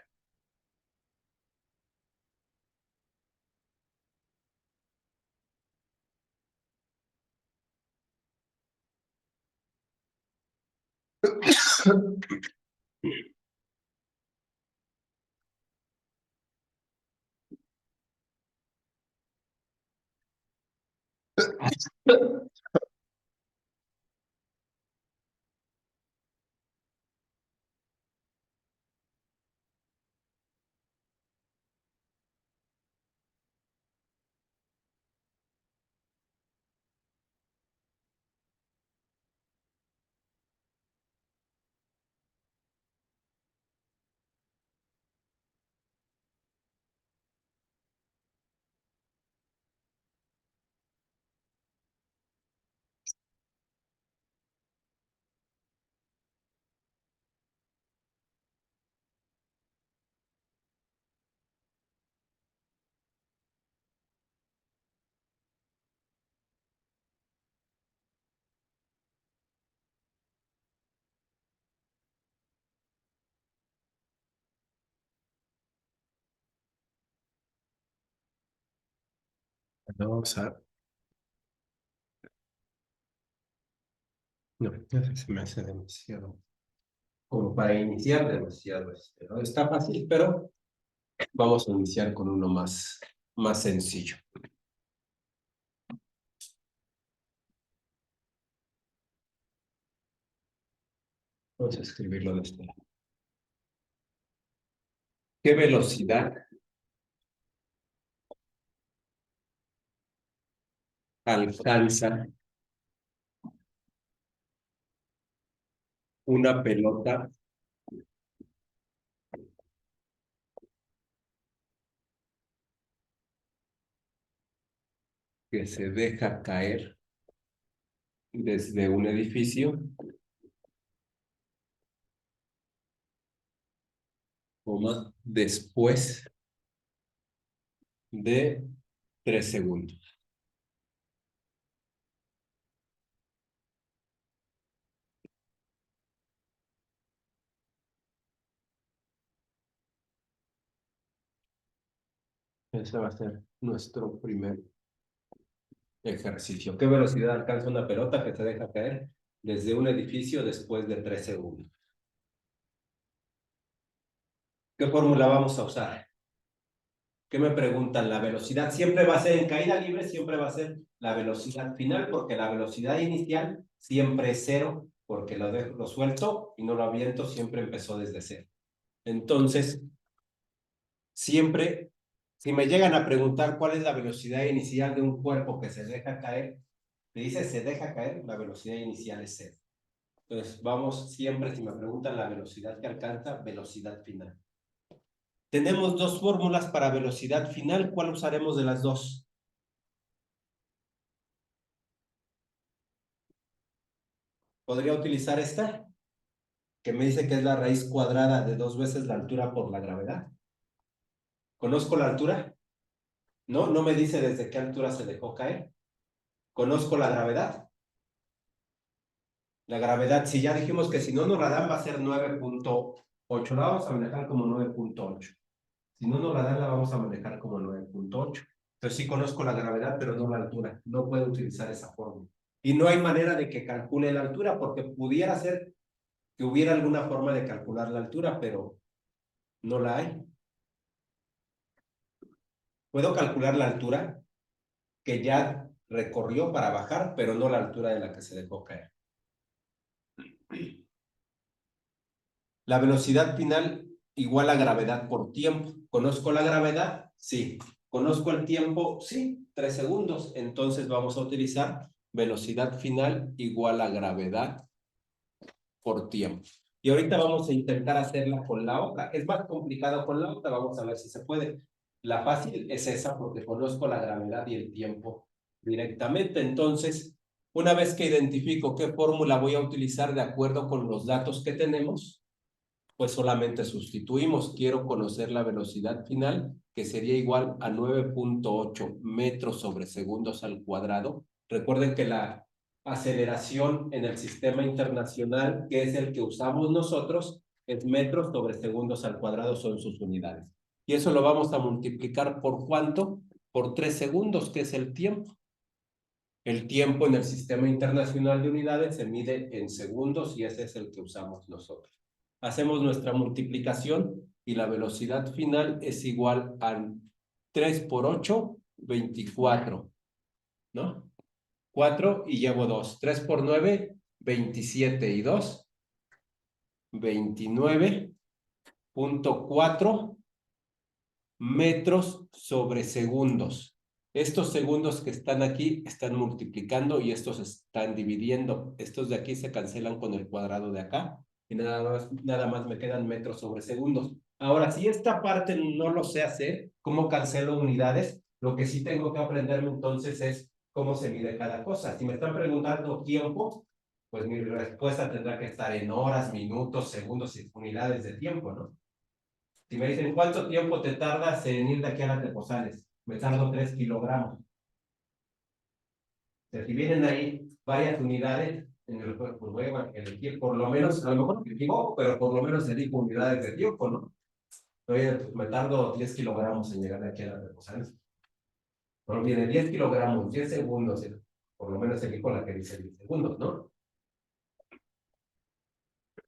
Vamos a... No, ese se me hace demasiado. Como para iniciar demasiado. ¿No? Está fácil, pero vamos a iniciar con uno más sencillo. Vamos a escribirlo de este lado. ¿Qué velocidad alcanza una pelota que se deja caer desde un edificio, después de 3 segundos? Ese va a ser nuestro primer ejercicio. ¿Qué velocidad alcanza una pelota que se deja caer desde un edificio después de 3 segundos? ¿Qué fórmula vamos a usar? ¿Qué me preguntan? La velocidad siempre va a ser en caída libre, siempre va a ser la velocidad final, porque la velocidad inicial siempre es cero, porque lo suelto y no lo aviento, siempre empezó desde cero. Entonces, siempre, si me llegan a preguntar cuál es la velocidad inicial de un cuerpo que se deja caer, me dice se deja caer, la velocidad inicial es cero. Entonces, vamos siempre, si me preguntan la velocidad que alcanza, velocidad final. Tenemos dos fórmulas para velocidad final. ¿Cuál usaremos de las dos? Podría utilizar esta, que me dice que es la raíz cuadrada de 2 veces la altura por la gravedad. ¿Conozco la altura? No, no me dice desde qué altura se dejó caer. ¿Conozco la gravedad? La gravedad, si ya dijimos que si no nos la dan va a ser 9.8, la vamos a manejar como 9.8. Si no nos la dan la vamos a manejar como 9.8. Entonces sí conozco la gravedad, pero no la altura. No puedo utilizar esa fórmula. Y no hay manera de que calcule la altura, porque pudiera ser que hubiera alguna forma de calcular la altura, pero no la hay. Puedo calcular la altura que ya recorrió para bajar, pero no la altura de la que se dejó caer. La velocidad final igual a gravedad por tiempo. ¿Conozco la gravedad? Sí. ¿Conozco el tiempo? Sí, 3 segundos. Entonces vamos a utilizar velocidad final igual a gravedad por tiempo. Y ahorita vamos a intentar hacerla con la otra. Es más complicado con la otra, vamos a ver si se puede. La fácil es esa porque conozco la gravedad y el tiempo directamente. Entonces, una vez que identifico qué fórmula voy a utilizar de acuerdo con los datos que tenemos, pues solamente sustituimos. Quiero conocer la velocidad final, que sería igual a 9.8 metros sobre segundos al cuadrado. Recuerden que la aceleración en el sistema internacional, que es el que usamos nosotros, es metros sobre segundos al cuadrado, son sus unidades. Y eso lo vamos a multiplicar por ¿cuánto? Por 3 segundos, que es el tiempo. El tiempo en el sistema internacional de unidades se mide en segundos y ese es el que usamos nosotros. Hacemos nuestra multiplicación y la velocidad final es igual a 3 por 8, 24, ¿no? 4 y llevo 2. 3 por 9, 27 y 2, 29.4 metros sobre segundos. Estos segundos que están aquí están multiplicando y estos están dividiendo. Estos de aquí se cancelan con el cuadrado de acá y nada más me quedan metros sobre segundos. Ahora, si esta parte no lo sé hacer, ¿cómo cancelo unidades? Lo que sí tengo que aprenderme entonces es cómo se mide cada cosa. Si me están preguntando tiempo, pues mi respuesta tendrá que estar en horas, minutos, segundos y unidades de tiempo, ¿no? Si me dicen, ¿cuánto tiempo te tardas en ir de aquí a las Teposales? Me tardo 3 kilogramos. O sea, si vienen ahí varias unidades, en el cuerpo, pues voy a elegir por lo menos, a lo mejor me equivoco, pero por lo menos elijo unidades de tiempo, ¿no? Oye, pues me tardo 10 kilogramos en llegar de aquí a las Teposales. No viene 10 kilogramos, 10 segundos, por lo menos aquí con la que dice 10 segundos, ¿no?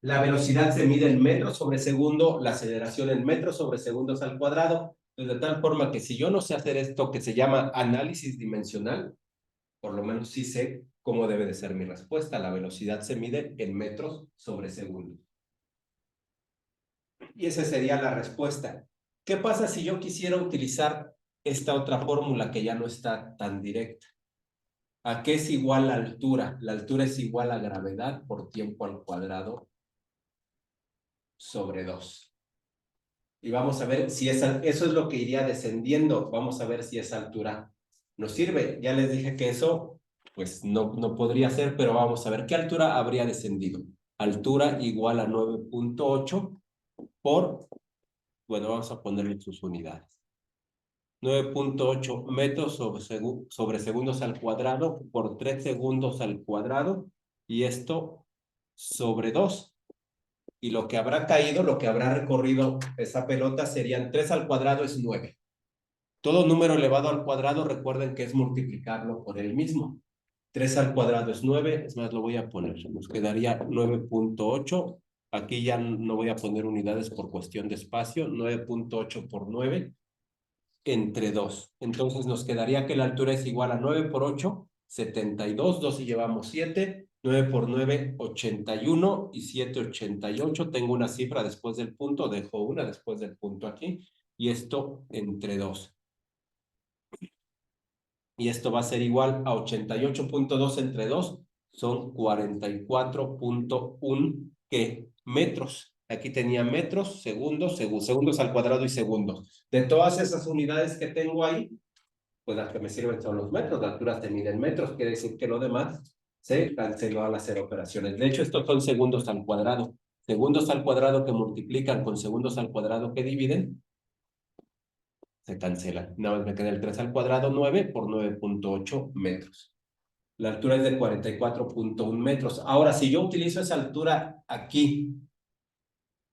La velocidad se mide en metros sobre segundo, la aceleración en metros sobre segundos al cuadrado, de tal forma que si yo no sé hacer esto que se llama análisis dimensional, por lo menos sí sé cómo debe de ser mi respuesta. La velocidad se mide en metros sobre segundos. Y esa sería la respuesta. ¿Qué pasa si yo quisiera utilizar esta otra fórmula que ya no está tan directa? ¿A qué es igual la altura? La altura es igual a gravedad por tiempo al cuadrado sobre 2. Y vamos a ver si eso es lo que iría descendiendo. Vamos a ver si esa altura nos sirve. Ya les dije que eso, pues no podría ser, pero vamos a ver qué altura habría descendido. Altura igual a 9.8 por, bueno, vamos a ponerle sus unidades. 9.8 metros sobre segundos al cuadrado por 3 segundos al cuadrado. Y esto sobre 2. Y lo que habrá caído, lo que habrá recorrido esa pelota serían 3 al cuadrado es 9. Todo número elevado al cuadrado, recuerden que es multiplicarlo por el mismo. 3 al cuadrado es 9, es más, lo voy a poner. Nos quedaría 9.8. Aquí ya no voy a poner unidades por cuestión de espacio. 9.8 por 9 entre 2. Entonces nos quedaría que la altura es igual a 9 por 8, 72, 2 y llevamos 7, 9 por 9, 81 y 7, 88. Tengo una cifra después del punto, dejo una después del punto aquí y esto entre 2. Y esto va a ser igual a 88.2 entre 2, son 44.1 ¿qué? Metros. Aquí tenía metros, segundos, segundos al cuadrado y segundos. De todas esas unidades que tengo ahí, pues las que me sirven son los metros, la altura se mide en metros, quiere decir que lo demás se canceló al hacer operaciones. De hecho, estos son segundos al cuadrado. Segundos al cuadrado que multiplican con segundos al cuadrado que dividen, se cancelan. Nada más me queda el 3 al cuadrado, 9 por 9.8 metros. La altura es de 44.1 metros. Ahora, si yo utilizo esa altura aquí,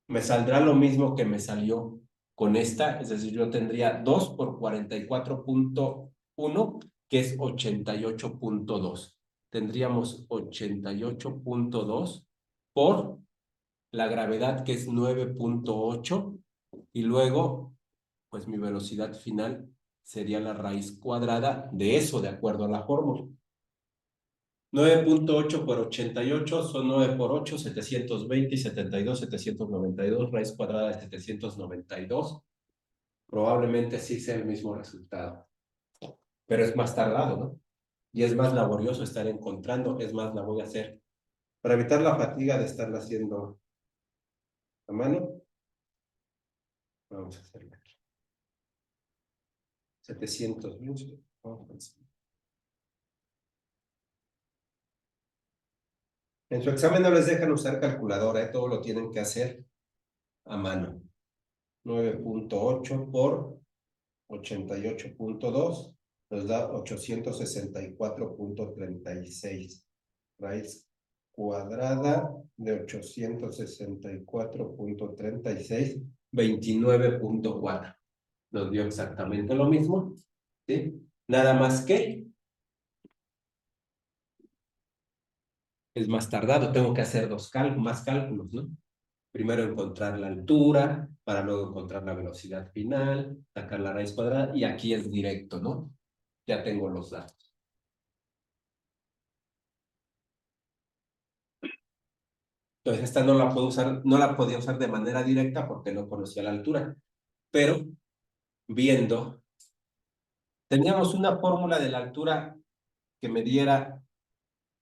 me saldrá lo mismo que me salió con esta, es decir, yo tendría 2 por 44.1, que es 88.2. Tendríamos 88.2 por la gravedad, que es 9.8, y luego, pues mi velocidad final sería la raíz cuadrada de eso, de acuerdo a la fórmula. 9.8 por 88 son 9 por 8, 720 y 72, 792, raíz cuadrada de 792. Probablemente sí sea el mismo resultado, pero es más tardado, ¿no? Y es más laborioso estar encontrando, es más, la voy a hacer. Para evitar la fatiga de estarla haciendo a mano, vamos a hacerlo aquí. 720. En su examen no les dejan usar calculadora, todo lo tienen que hacer a mano. 9.8 por 88.2 nos da 864.36. Raíz cuadrada de 864.36, 29.4. Nos dio exactamente lo mismo, ¿sí? Nada más que es más tardado, tengo que hacer más cálculos, ¿no? Primero encontrar la altura, para luego encontrar la velocidad final, sacar la raíz cuadrada, y aquí es directo, ¿no? Ya tengo los datos. Entonces esta no la puedo usar, no la podía usar de manera directa porque no conocía la altura. Pero viendo, teníamos una fórmula de la altura que me diera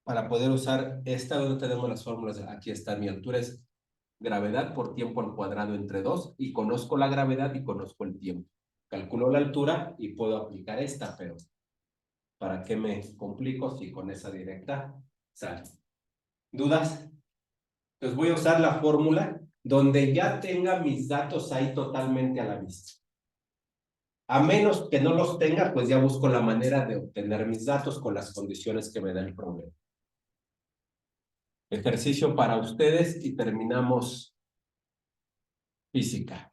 para poder usar esta, donde tenemos las fórmulas. Aquí está, mi altura es gravedad por tiempo al cuadrado entre 2, y conozco la gravedad y conozco el tiempo. Calculo la altura y puedo aplicar esta, pero ¿para qué me complico si con esa directa sale? ¿Dudas? Entonces voy a usar la fórmula donde ya tenga mis datos ahí totalmente a la vista. A menos que no los tenga, pues ya busco la manera de obtener mis datos con las condiciones que me da el problema. Ejercicio para ustedes y terminamos física.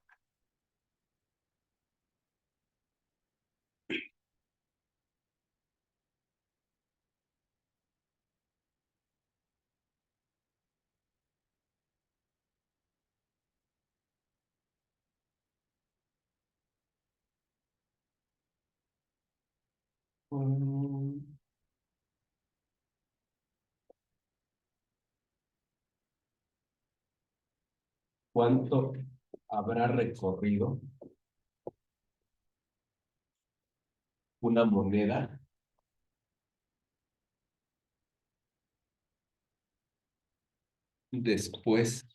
Mm, ¿Cuánto habrá recorrido una moneda después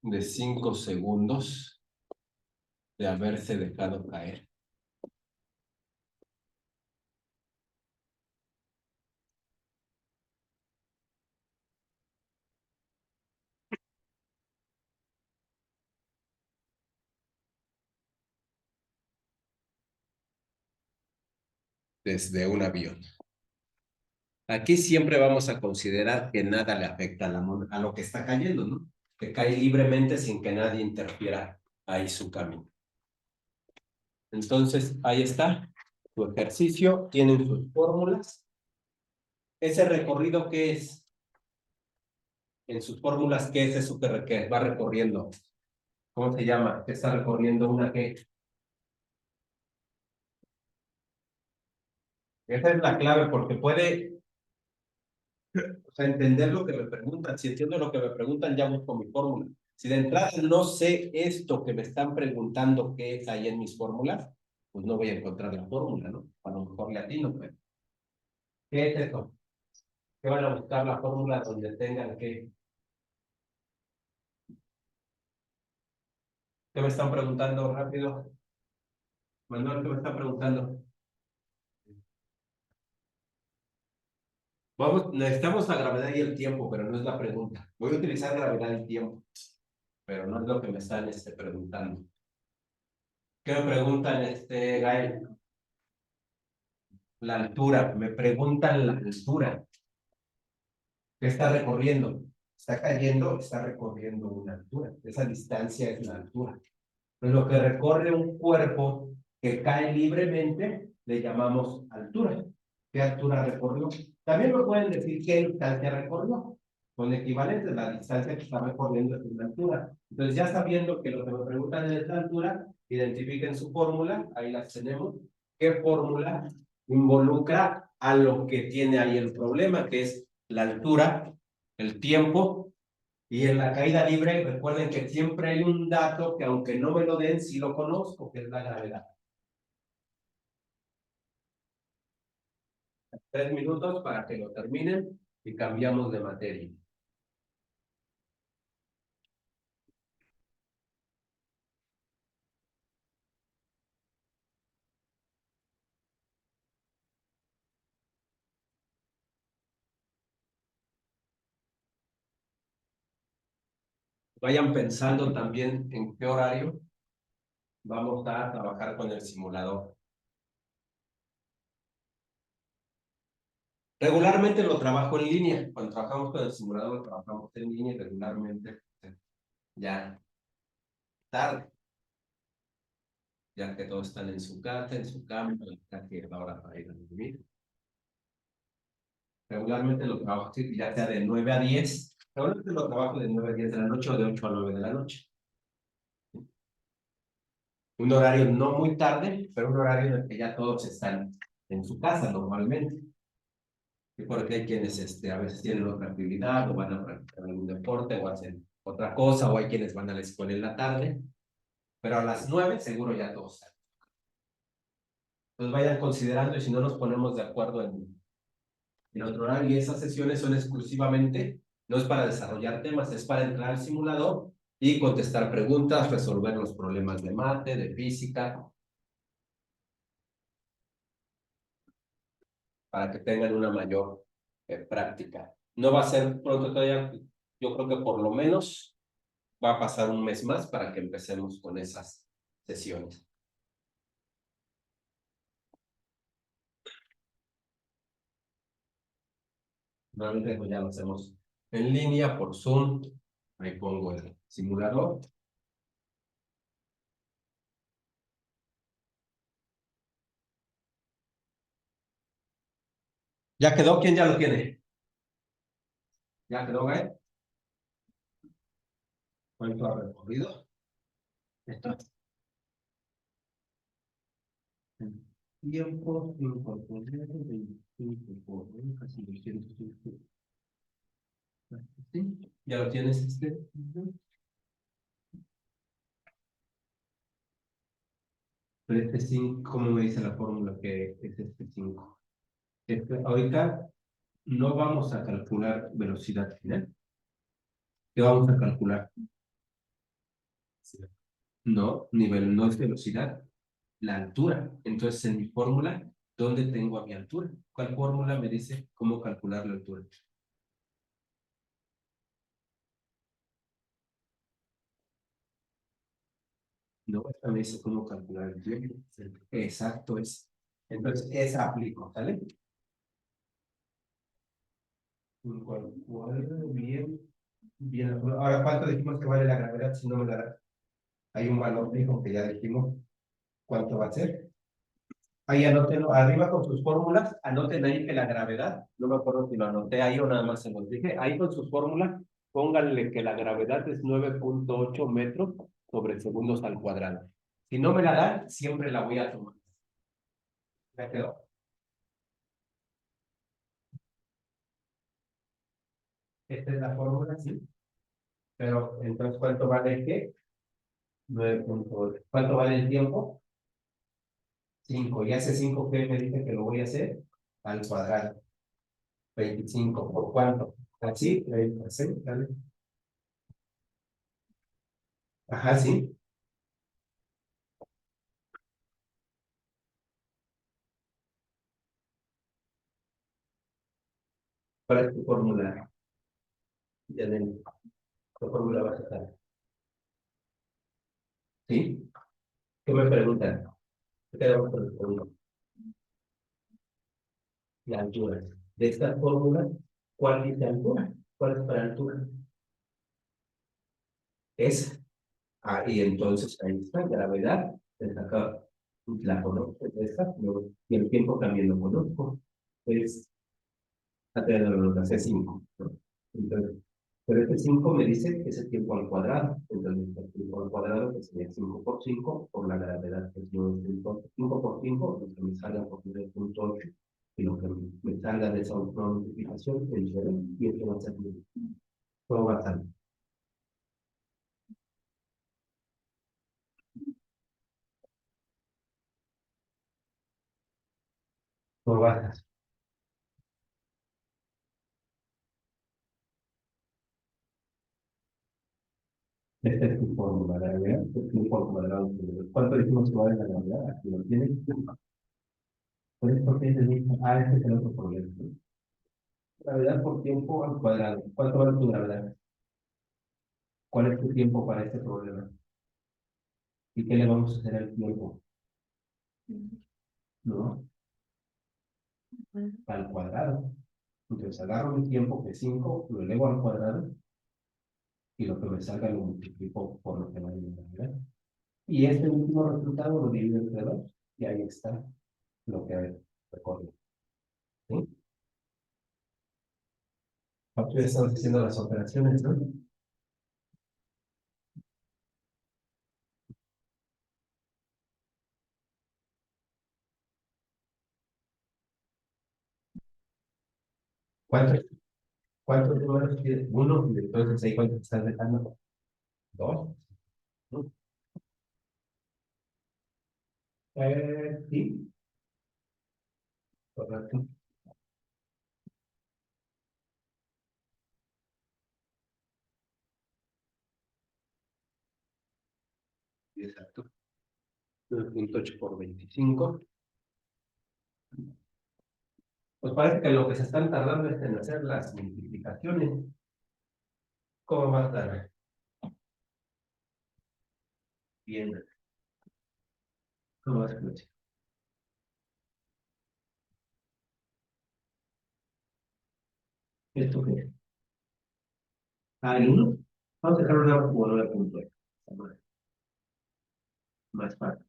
de 5 segundos de haberse dejado caer? Desde un avión. Aquí siempre vamos a considerar que nada le afecta a, a lo que está cayendo, ¿no? Que cae libremente sin que nadie interfiera ahí su camino. Entonces, ahí está su ejercicio, tienen sus fórmulas. ¿Ese recorrido qué es? En sus fórmulas, ¿qué es eso que va recorriendo? ¿Cómo se llama? ¿Qué está recorriendo una qué? Esa es la clave, porque puede, o sea, entender lo que me preguntan. Si entiendo lo que me preguntan, ya busco mi fórmula. Si de entrada no sé esto que me están preguntando qué es ahí en mis fórmulas, pues no voy a encontrar la fórmula, ¿no? A lo mejor le atino, pero ¿qué es esto? ¿Qué van a buscar la fórmula donde tengan que? ¿Qué me están preguntando rápido? Manuel, ¿qué me está preguntando? Necesitamos la gravedad y el tiempo, pero no es la pregunta. Voy a utilizar gravedad y tiempo, pero no es lo que me están preguntando. ¿Qué me preguntan, Gael? La altura. Me preguntan la altura. ¿Qué está recorriendo? Está cayendo, está recorriendo una altura. Esa distancia es la altura. Entonces, lo que recorre un cuerpo que cae libremente, le llamamos altura. ¿Qué altura recorrió? También me pueden decir qué distancia recorrió. Con equivalentes, la distancia que está recorriendo es una altura. Entonces, ya sabiendo que lo que me preguntan es la altura, identifiquen su fórmula, ahí las tenemos. ¿Qué fórmula involucra a lo que tiene ahí el problema, que es la altura, el tiempo y en la caída libre? Recuerden que siempre hay un dato que aunque no me lo den, sí lo conozco, que es la gravedad. 3 minutos para que lo terminen y cambiamos de materia. Vayan pensando también en qué horario vamos a trabajar con el simulador. Regularmente lo trabajo en línea. Cuando trabajamos con el simulador, lo trabajamos en línea y regularmente ya tarde, ya que todos están en su casa, en su cama, ya que es la hora para ir a dormir. Regularmente lo trabajo ya sea de 9 a 10. Regularmente lo trabajo de 9 a 10 de la noche o de 8 a 9 de la noche. Un horario no muy tarde, pero un horario en el que ya todos están en su casa normalmente. Y porque hay quienes a veces tienen otra actividad o van a practicar algún deporte o hacen otra cosa, o hay quienes van a la escuela en la tarde, pero a las 9 seguro ya todos están. Entonces vayan considerando, y si no nos ponemos de acuerdo en otro horario, y esas sesiones son exclusivamente, no es para desarrollar temas, es para entrar al simulador y contestar preguntas, resolver los problemas de mate, de física, para que tengan una mayor práctica. No va a ser pronto todavía, yo creo que por lo menos va a pasar un mes más para que empecemos con esas sesiones. Normalmente pues ya lo hacemos en línea por Zoom. Ahí pongo el simulador. ¿Ya quedó? ¿Quién ya lo tiene? ¿Ya quedó, Gael? ¿Cuánto ha recorrido? Esto. Tiempo 5 por 25 por casi 250. ¿Sí? ¿Ya lo tienes este? Pero este 5, ¿cómo me dice la fórmula que es este 5? Ahorita no vamos a calcular velocidad final. ¿Qué vamos a calcular? No, nivel no es velocidad, la altura. Entonces, en mi fórmula, ¿dónde tengo a mi altura? ¿Cuál fórmula me dice cómo calcular la altura? No, esta me dice cómo calcular el tiempo. Exacto, es. Entonces, esa aplico, ¿sale? Bien, bien. Ahora, ¿cuánto dijimos que vale la gravedad si no me la da? Hay un valor fijo que ya dijimos cuánto va a ser. Ahí anótenlo, arriba con sus fórmulas, anoten ahí que la gravedad, no me acuerdo si lo anoté ahí o nada más se los dije, ahí con sus fórmulas, pónganle que la gravedad es 9.8 metros sobre segundos al cuadrado. Si no me la dan, siempre la voy a tomar. ¿Ya quedó? Esta es la fórmula, sí. Pero entonces, ¿cuánto vale qué? 9.8. ¿Cuánto vale el tiempo? 5. Y hace 5 que me dice que lo voy a hacer al cuadrado. 25. ¿Por cuánto? Así, así, ¿vale? Ajá, sí. ¿Cuál es tu fórmula? Ya de tu fórmula vas a estar. ¿Sí? ¿Qué me preguntan? ¿Qué quedamos con el fórmula? La altura. De esta fórmula, ¿cuál dice altura? ¿Cuál es para altura? Es. Ah, y entonces ahí está, gravedad. Desde acá la conozco, esta, y el tiempo también lo conozco. Es alrededor de 5. ¿No? Entonces, pero este 5 me dice que es el tiempo al cuadrado. Entonces, el tiempo al cuadrado que sería 5 por 5 por la gravedad que es 9.5 por 5, lo que me salga por 9.8 y lo que me salga de esa multiplicación, el 0, y esto va a ser todo va a salir. Todo va a salir. Esta es tu fórmula, la gravedad, es tiempo al cuadrado. ¿Cuánto dijimos que vale la gravedad? Aquí lo tienes. Por esto que es el mismo. Ah, este es el otro problema. Gravedad por tiempo al cuadrado. ¿Cuánto vale tu gravedad? ¿Cuál es tu tiempo para este problema? ¿Y qué le vamos a hacer al tiempo? ¿No? Al cuadrado. Entonces agarro mi tiempo que es 5, lo elevo al cuadrado y lo que me salga lo multiplico por lo que vale la gravedad. Y este último resultado lo divido entre 2 y ahí está lo que recorre. ¿Sí? Aquí ya estamos haciendo las operaciones, ¿no? ¿Cuántos, cuántos números tienes? Uno, y entonces ahí cuánto estás dejando. Dos. ¿No? Sí, correcto. Exacto. 9.8 por 25. Pues parece que lo que se están tardando es en hacer las multiplicaciones. ¿Cómo va a estar? Bien. ¿Cómo va a estar? ¿Esto qué es? Ah, el 1. Vamos a dejar una como 9.8. Más fácil.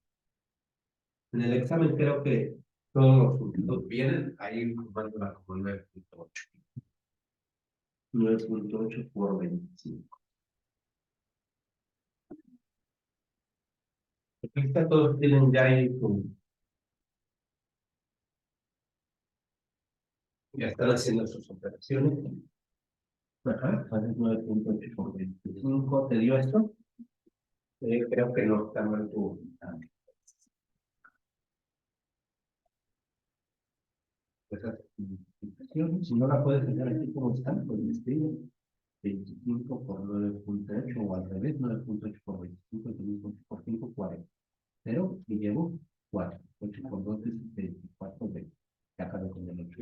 En el examen creo que todos los puntos vienen ahí formándola como 9.8. 9.8 por 25. Aquí, todos tienen ya ahí Ya están haciendo sus operaciones. Ajá, haces 9.8 por 25. ¿Te dio esto? Creo que no está mal tu. Esas multiplicaciones, si no la puedes dejar aquí como está, pues me escribe 25 por 9.8 o al revés, 9.8 por 25, 8 por 5, 40. 0 y llevo 4. 8 por 2 es 24, 20. Ya acabé con el 8.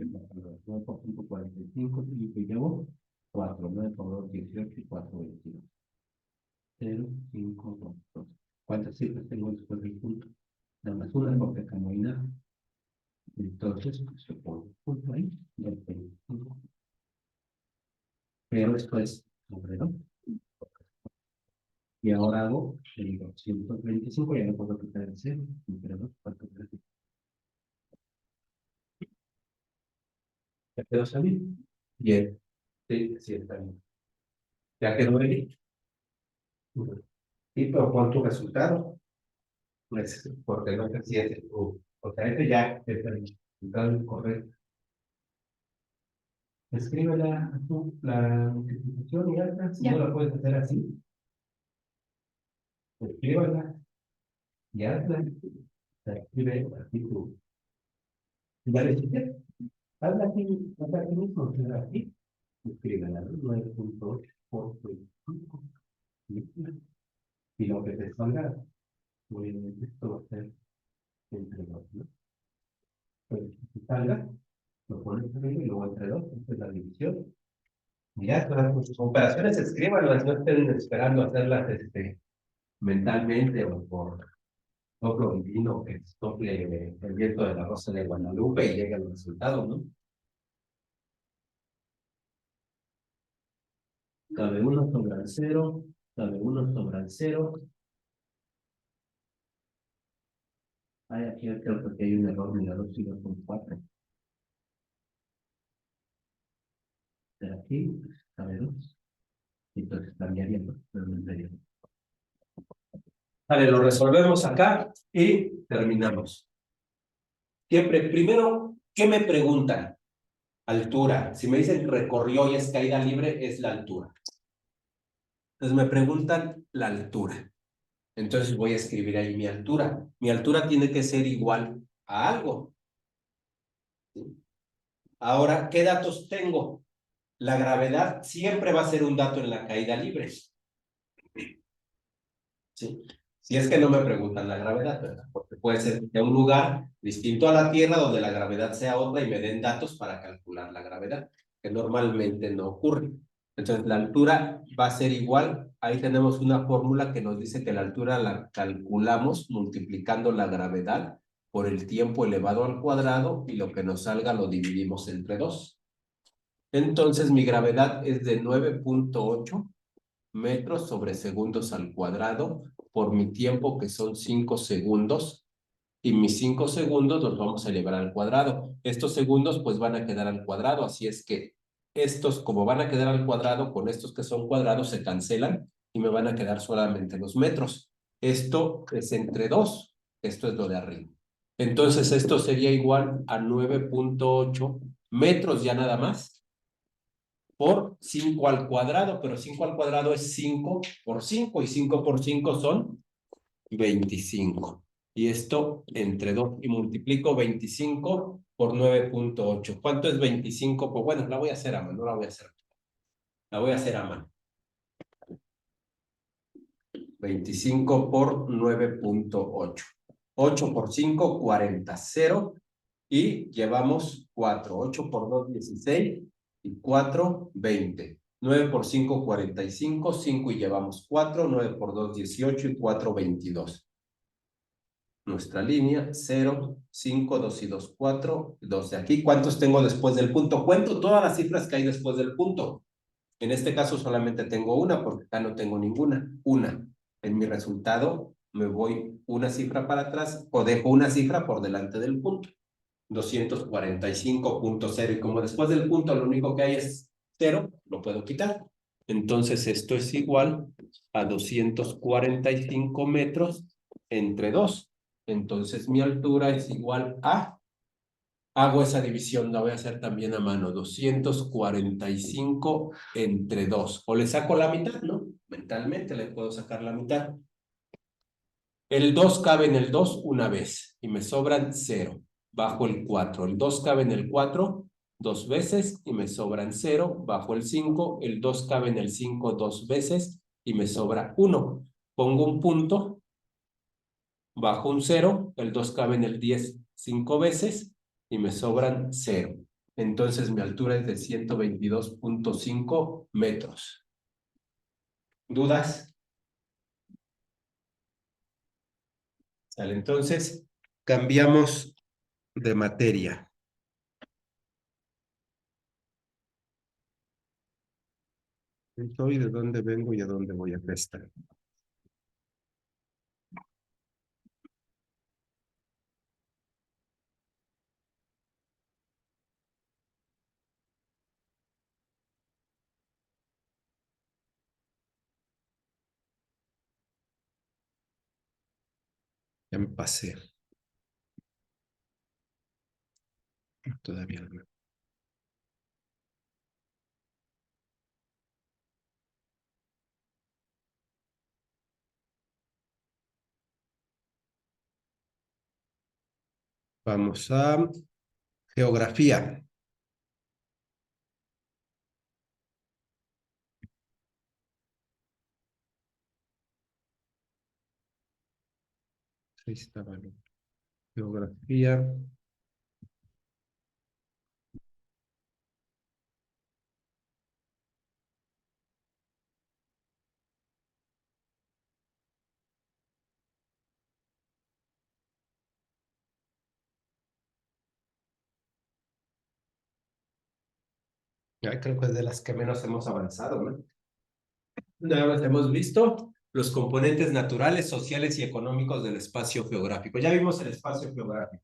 9 por 5, 45. Y llevo 4. 9 por 2, 18 y 4, 22. 0, 5, 2, 2. ¿Cuántas cifras tengo después del punto? Nada más una porque acá no hay nada. Entonces, pues yo pongo un punto ahí y el 25. Pero esto es sobre 2. Y ahora hago el 225, ya no puedo quitar el 0. Entre 2, 4, 3. ¿Ya quedó salir? Bien. Sí, sí, está bien. ¿Ya quedó ahí? Sí, pero ¿cuál tu resultado? Pues, porque no sé si es tu. O sea, este ya es el resultado correcto. Escribe la multiplicación y alta. Si no la puedes hacer así, escríbala y hazla. Escribe aquí tu. Ya le dije, hazla aquí mismo, hazla aquí. Escríbela, 9.8 por 25. Y lo que te salga, obviamente esto va a ser entre 2, ¿no? Pues si salga, lo pones arriba y luego entre 2, esta es la división. Y ya, todas sus operaciones escríbanlas, no estén esperando hacerlas mentalmente o por soplo divino que sople el viento de la Rosa de Guadalupe y llegue al resultado, ¿no? Cabe 1 sobre el 0, cabe 1 sobre el 0. Ay, aquí creo que hay un error, mira, 2 y 2 son 4. De aquí, cabe 2. Entonces cambiaría, ¿no? Vale, lo resolvemos acá y terminamos. Siempre, primero, ¿qué me preguntan? Altura. Si me dicen recorrió y es caída libre, es la altura. Entonces me preguntan la altura. Entonces voy a escribir ahí mi altura. Mi altura tiene que ser igual a algo. ¿Sí? Ahora, ¿qué datos tengo? La gravedad siempre va a ser un dato en la caída libre. ¿Sí? Si es que no me preguntan la gravedad, ¿verdad? Porque puede ser de un lugar distinto a la Tierra donde la gravedad sea otra y me den datos para calcular la gravedad, que normalmente no ocurre. Entonces, la altura va a ser igual. Ahí tenemos una fórmula que nos dice que la altura la calculamos multiplicando la gravedad por el tiempo elevado al cuadrado y lo que nos salga lo dividimos entre 2. Entonces, mi gravedad es de 9.8 metros sobre segundos al cuadrado por mi tiempo, que son 5 segundos, y mis 5 segundos los vamos a elevar al cuadrado. Estos segundos pues van a quedar al cuadrado, así es que estos, como van a quedar al cuadrado, con estos que son cuadrados se cancelan y me van a quedar solamente los metros. Esto es entre 2, esto es lo de arriba. Entonces esto sería igual a 9.8 metros ya nada más, por 5 al cuadrado, pero 5 al cuadrado es 5 por 5 y 5 por 5 son 25. Y esto entre 2 y multiplico 25 por 9.8. ¿Cuánto es 25? Pues bueno, la voy a hacer a mano, no la voy a hacer. La voy a hacer a mano. 25 por 9.8. 8 por 5, 40. 0 y llevamos 4. 8 por 2, 16 y 4, 20. 9 por 5, 45. 5 y llevamos 4. 9 por 2, 18 y 4, 22. Nuestra línea, 0, 5, 2 y 2, 4, 12. Aquí, ¿cuántos tengo después del punto? Cuento todas las cifras que hay después del punto. En este caso solamente tengo una, porque acá no tengo ninguna. Una. En mi resultado me voy una cifra para atrás o dejo una cifra por delante del punto. 245.0. Y como después del punto lo único que hay es 0, lo puedo quitar. Entonces esto es igual a 245 metros entre 2. Entonces mi altura es igual a hago esa división, la voy a hacer también a mano, 245 entre 2, o le saco la mitad, ¿no? Mentalmente le puedo sacar la mitad. El 2 cabe en el 2 una vez y me sobran 0. Bajo el 4. El 2 cabe en el 4 dos veces y me sobran 0. Bajo el 5. El 2 cabe en el 5 dos veces y me sobra 1. Pongo un punto, bajo un 0. El 2 cabe en el 10 5 veces y me sobran 0. Entonces mi altura es de 122.5 metros. ¿Dudas? Sale, entonces cambiamos de materia. Soy, de dónde vengo y a dónde voy a prestar. Ya me pasé. Todavía no. Vamos a geografía. Ahí estaba, ¿no? Geografía. Ya creo que es de las que menos hemos avanzado, ¿no? Nada más hemos visto los componentes naturales, sociales y económicos del espacio geográfico. Ya vimos el espacio geográfico.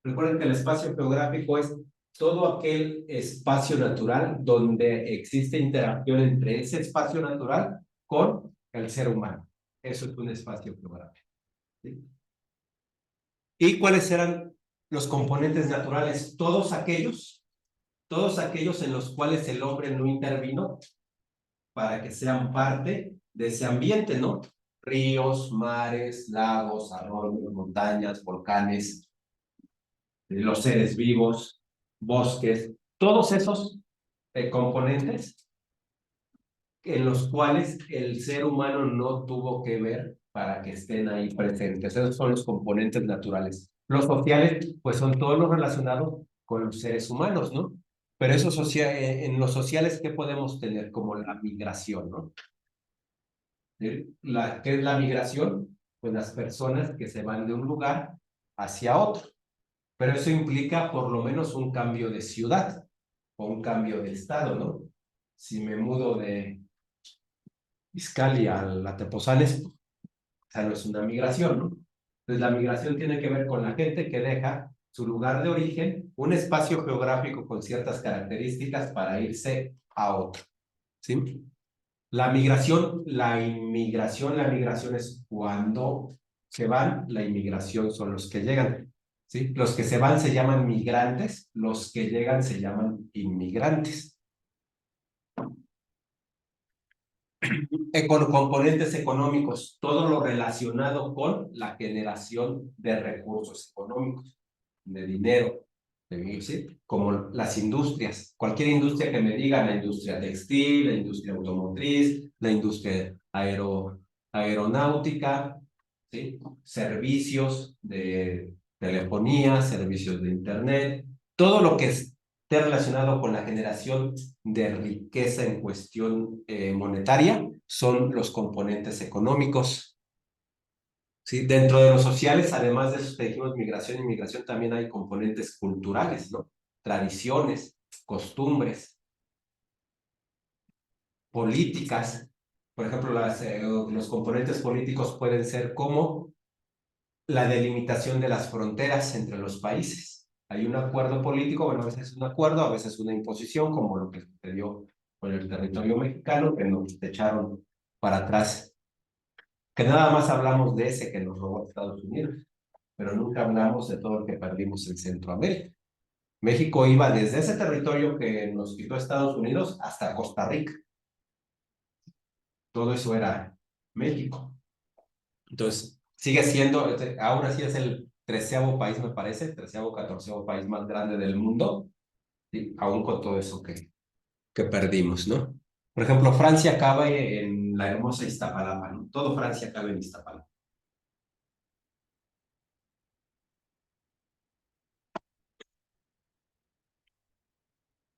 Recuerden que el espacio geográfico es todo aquel espacio natural donde existe interacción entre ese espacio natural con el ser humano. Eso es un espacio geográfico. ¿Sí? ¿Y cuáles eran los componentes naturales? Todos aquellos en los cuales el hombre no intervino para que sean parte de ese ambiente, ¿no? Ríos, mares, lagos, arroyos, montañas, volcanes, los seres vivos, bosques, todos esos componentes en los cuales el ser humano no tuvo que ver para que estén ahí presentes. Esos son los componentes naturales. Los sociales, pues son todo lo relacionado con los seres humanos, ¿no? Pero eso en los sociales, ¿qué podemos tener? Como la migración, ¿no? ¿Qué es la migración? Pues las personas que se van de un lugar hacia otro. Pero eso implica por lo menos un cambio de ciudad o un cambio de estado, ¿no? Si me mudo de Izcali a la Tepozanes, o sea, no es una migración, ¿no? Entonces la migración tiene que ver con la gente que deja su lugar de origen, un espacio geográfico con ciertas características para irse a otro, ¿sí? La migración es cuando se van, la inmigración son los que llegan, ¿sí? Los que se van se llaman migrantes, los que llegan se llaman inmigrantes. Con componentes económicos, todo lo relacionado con la generación de recursos económicos, de dinero, ¿sí? Como las industrias, cualquier industria que me diga, la industria textil, la industria automotriz, la industria aeronáutica, ¿sí? Servicios de telefonía, servicios de internet, todo lo que esté relacionado con la generación de riqueza en cuestión monetaria son los componentes económicos. ¿Sí? Dentro de los sociales, además de esos que dijimos, migración y migración, también hay componentes culturales, ¿no? Tradiciones, costumbres, políticas. Por ejemplo, los componentes políticos pueden ser como la delimitación de las fronteras entre los países. Hay un acuerdo político, bueno, a veces es un acuerdo, a veces una imposición, como lo que sucedió con el territorio mexicano, que nos echaron para atrás, que nada más hablamos de ese que nos robó Estados Unidos, pero nunca hablamos de todo lo que perdimos en Centroamérica. México iba desde ese territorio que nos quitó Estados Unidos hasta Costa Rica. Todo eso era México. Entonces, sigue siendo, ahora sí es el 13º país, me parece, 13º, 14º país más grande del mundo, ¿sí? Aún con todo eso que perdimos, ¿no? Por ejemplo, Francia cabe en la hermosa Iztapalapa, ¿no? Todo Francia cabe en Iztapalapa.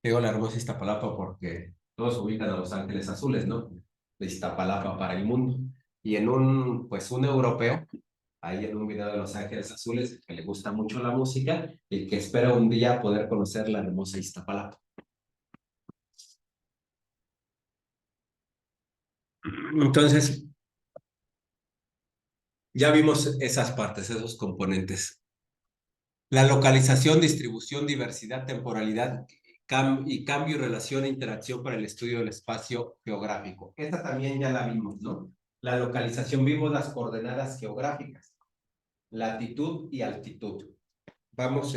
Digo la hermosa Iztapalapa porque todos ubican a Los Ángeles Azules, ¿no? De Iztapalapa para el mundo. Y en un europeo, ahí en un video de Los Ángeles Azules, que le gusta mucho la música y que espera un día poder conocer la hermosa Iztapalapa. Entonces, ya vimos esas partes, esos componentes. La localización, distribución, diversidad, temporalidad y cambio, relación e interacción para el estudio del espacio geográfico. Esta también ya la vimos, ¿no? La localización, vimos las coordenadas geográficas, latitud y altitud. Vamos,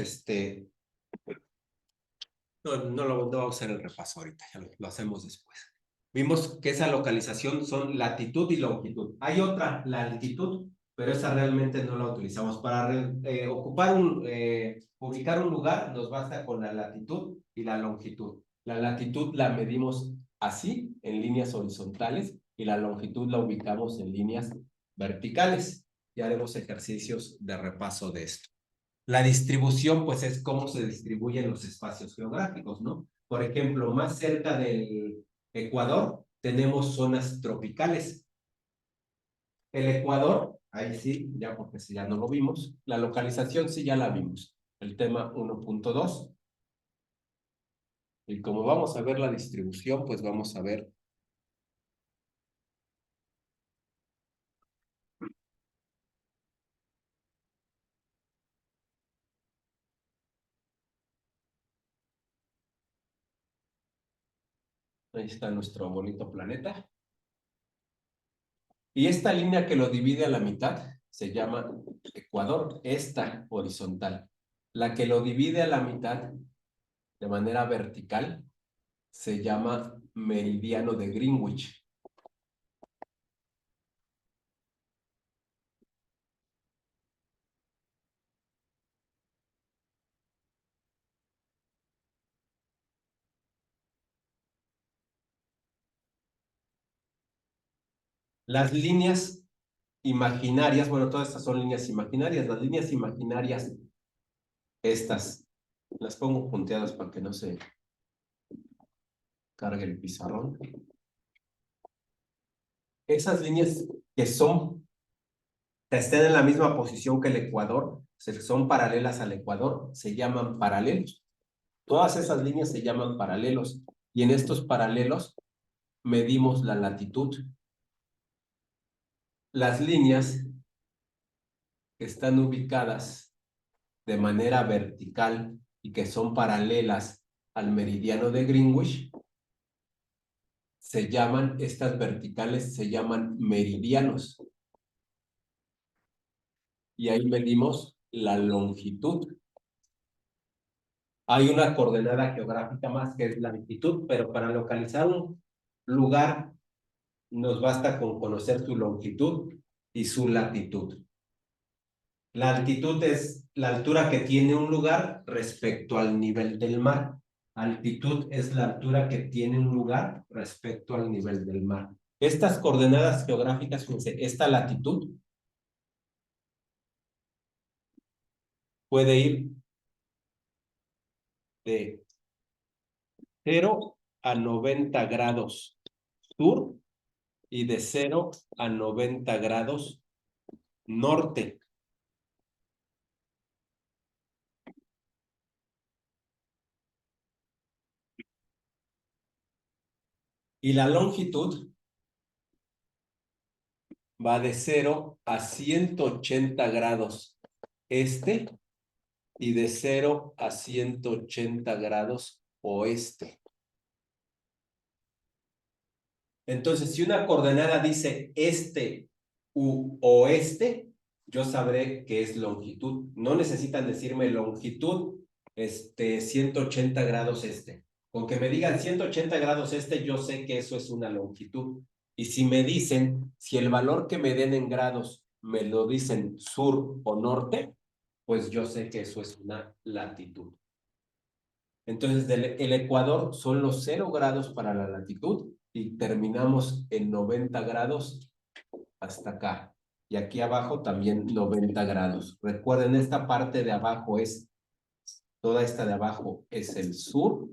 no vamos a hacer el repaso ahorita, ya lo hacemos después. Vimos que esa localización son latitud y longitud. Hay otra, la altitud, pero esa realmente no la utilizamos. Para ubicar un lugar nos basta con la latitud y la longitud. La latitud la medimos así, en líneas horizontales, y la longitud la ubicamos en líneas verticales. Ya haremos ejercicios de repaso de esto. La distribución, pues, es cómo se distribuyen los espacios geográficos, ¿no? Por ejemplo, más cerca del Ecuador tenemos zonas tropicales. El Ecuador, ahí sí, ya porque si ya no lo vimos. La localización sí ya la vimos. El tema 1.2. Y como vamos a ver la distribución, pues vamos a ver. Ahí está nuestro bonito planeta. Y esta línea que lo divide a la mitad se llama Ecuador, esta horizontal. La que lo divide a la mitad de manera vertical se llama meridiano de Greenwich. Las líneas imaginarias, bueno, todas estas son líneas imaginarias. Las líneas imaginarias, estas, las pongo punteadas para que no se cargue el pizarrón. Esas líneas que estén en la misma posición que el Ecuador, son paralelas al Ecuador, se llaman paralelos. Todas esas líneas se llaman paralelos. Y en estos paralelos medimos la latitud. Las líneas que están ubicadas de manera vertical y que son paralelas al meridiano de Greenwich, estas verticales se llaman meridianos. Y ahí medimos la longitud. Hay una coordenada geográfica más que es la altitud, pero para localizar un lugar nos basta con conocer su longitud y su latitud. La altitud es la altura que tiene un lugar respecto al nivel del mar. Altitud es la altura que tiene un lugar respecto al nivel del mar. Estas coordenadas geográficas, fíjense, esta latitud puede ir de 0 a 90 grados sur y de 0 a 90 grados norte. Y la longitud va de 0 a 180 grados este y de 0 a 180 grados oeste. Entonces, si una coordenada dice este u oeste, yo sabré que es longitud. No necesitan decirme longitud 180 grados este. Con que me digan 180 grados este, yo sé que eso es una longitud. Y si me dicen, si el valor que me den en grados me lo dicen sur o norte, pues yo sé que eso es una latitud. Entonces, el ecuador son los 0 grados para la latitud y terminamos en 90 grados hasta acá. Y aquí abajo también 90 grados. Recuerden, esta parte de abajo es, toda esta de abajo es el sur,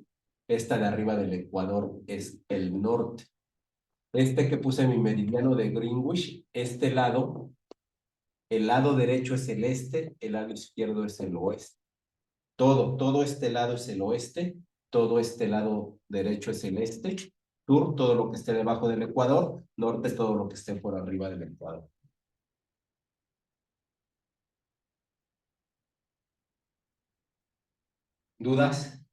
esta de arriba del ecuador es el norte. Este que puse en mi meridiano de Greenwich, este lado, el lado derecho es el este, el lado izquierdo es el oeste. Todo este lado es el oeste, todo este lado derecho es el este, sur, todo lo que esté debajo del ecuador, norte, todo lo que esté por arriba del ecuador. ¿Dudas?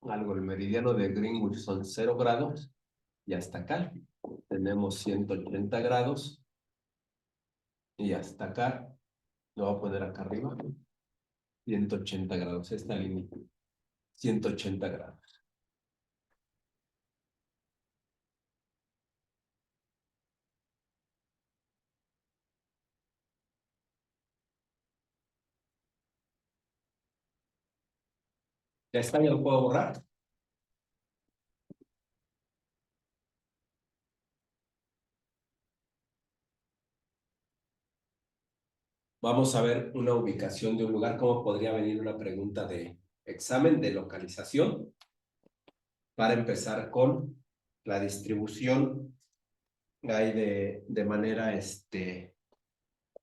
Algo, el meridiano de Greenwich son 0 grados y hasta acá tenemos 180 grados y hasta acá, lo voy a poner acá arriba, 180 grados, esta línea, 180 grados. ¿Ya está? ¿Ya lo puedo borrar? Vamos a ver una ubicación de un lugar, cómo podría venir una pregunta de examen de localización para empezar con la distribución ahí de manera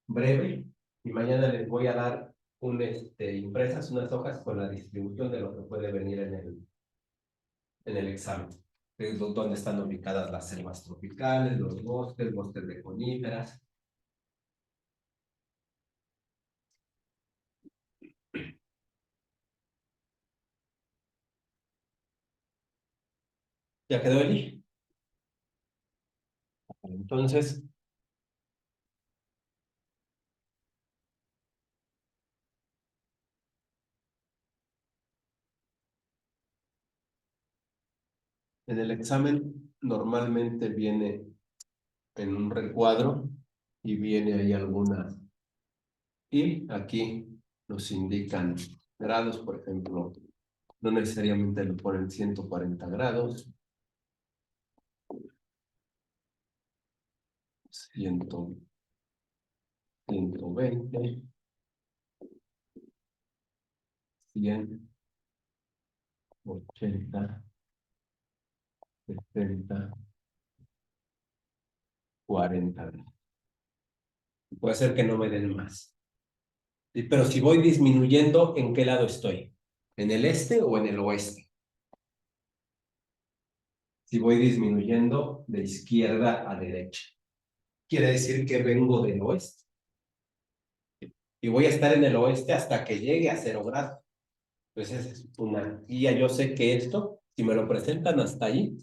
breve. Y mañana les voy a dar impresas unas hojas con la distribución de lo que puede venir en el examen. Dónde están ubicadas las selvas tropicales, los bosques, bosques de coníferas. ¿Ya quedó allí? Entonces, en el examen normalmente viene en un recuadro y viene ahí alguna. Y aquí nos indican grados, por ejemplo, no necesariamente le ponen 140 grados, 100, 120, 100, 80, 70, 40. Puede ser que no me den más. Pero si voy disminuyendo, ¿en qué lado estoy? ¿En el este o en el oeste? Si voy disminuyendo de izquierda a derecha, quiere decir que vengo del oeste. Y voy a estar en el oeste hasta que llegue a 0 grados. Entonces es una guía. Yo sé que esto, si me lo presentan hasta ahí,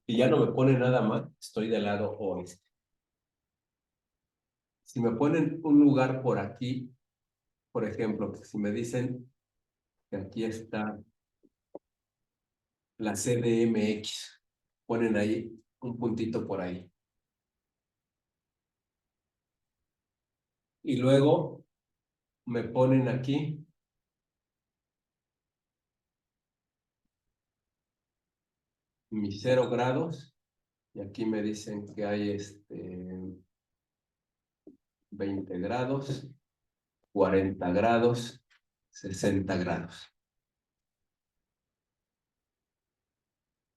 y ya no me pone nada más, estoy del lado oeste. Si me ponen un lugar por aquí, por ejemplo, si me dicen que aquí está la CDMX. Ponen ahí un puntito por ahí. Y luego me ponen aquí mis 0 grados. Y aquí me dicen que hay 20 grados, 40 grados, 60 grados.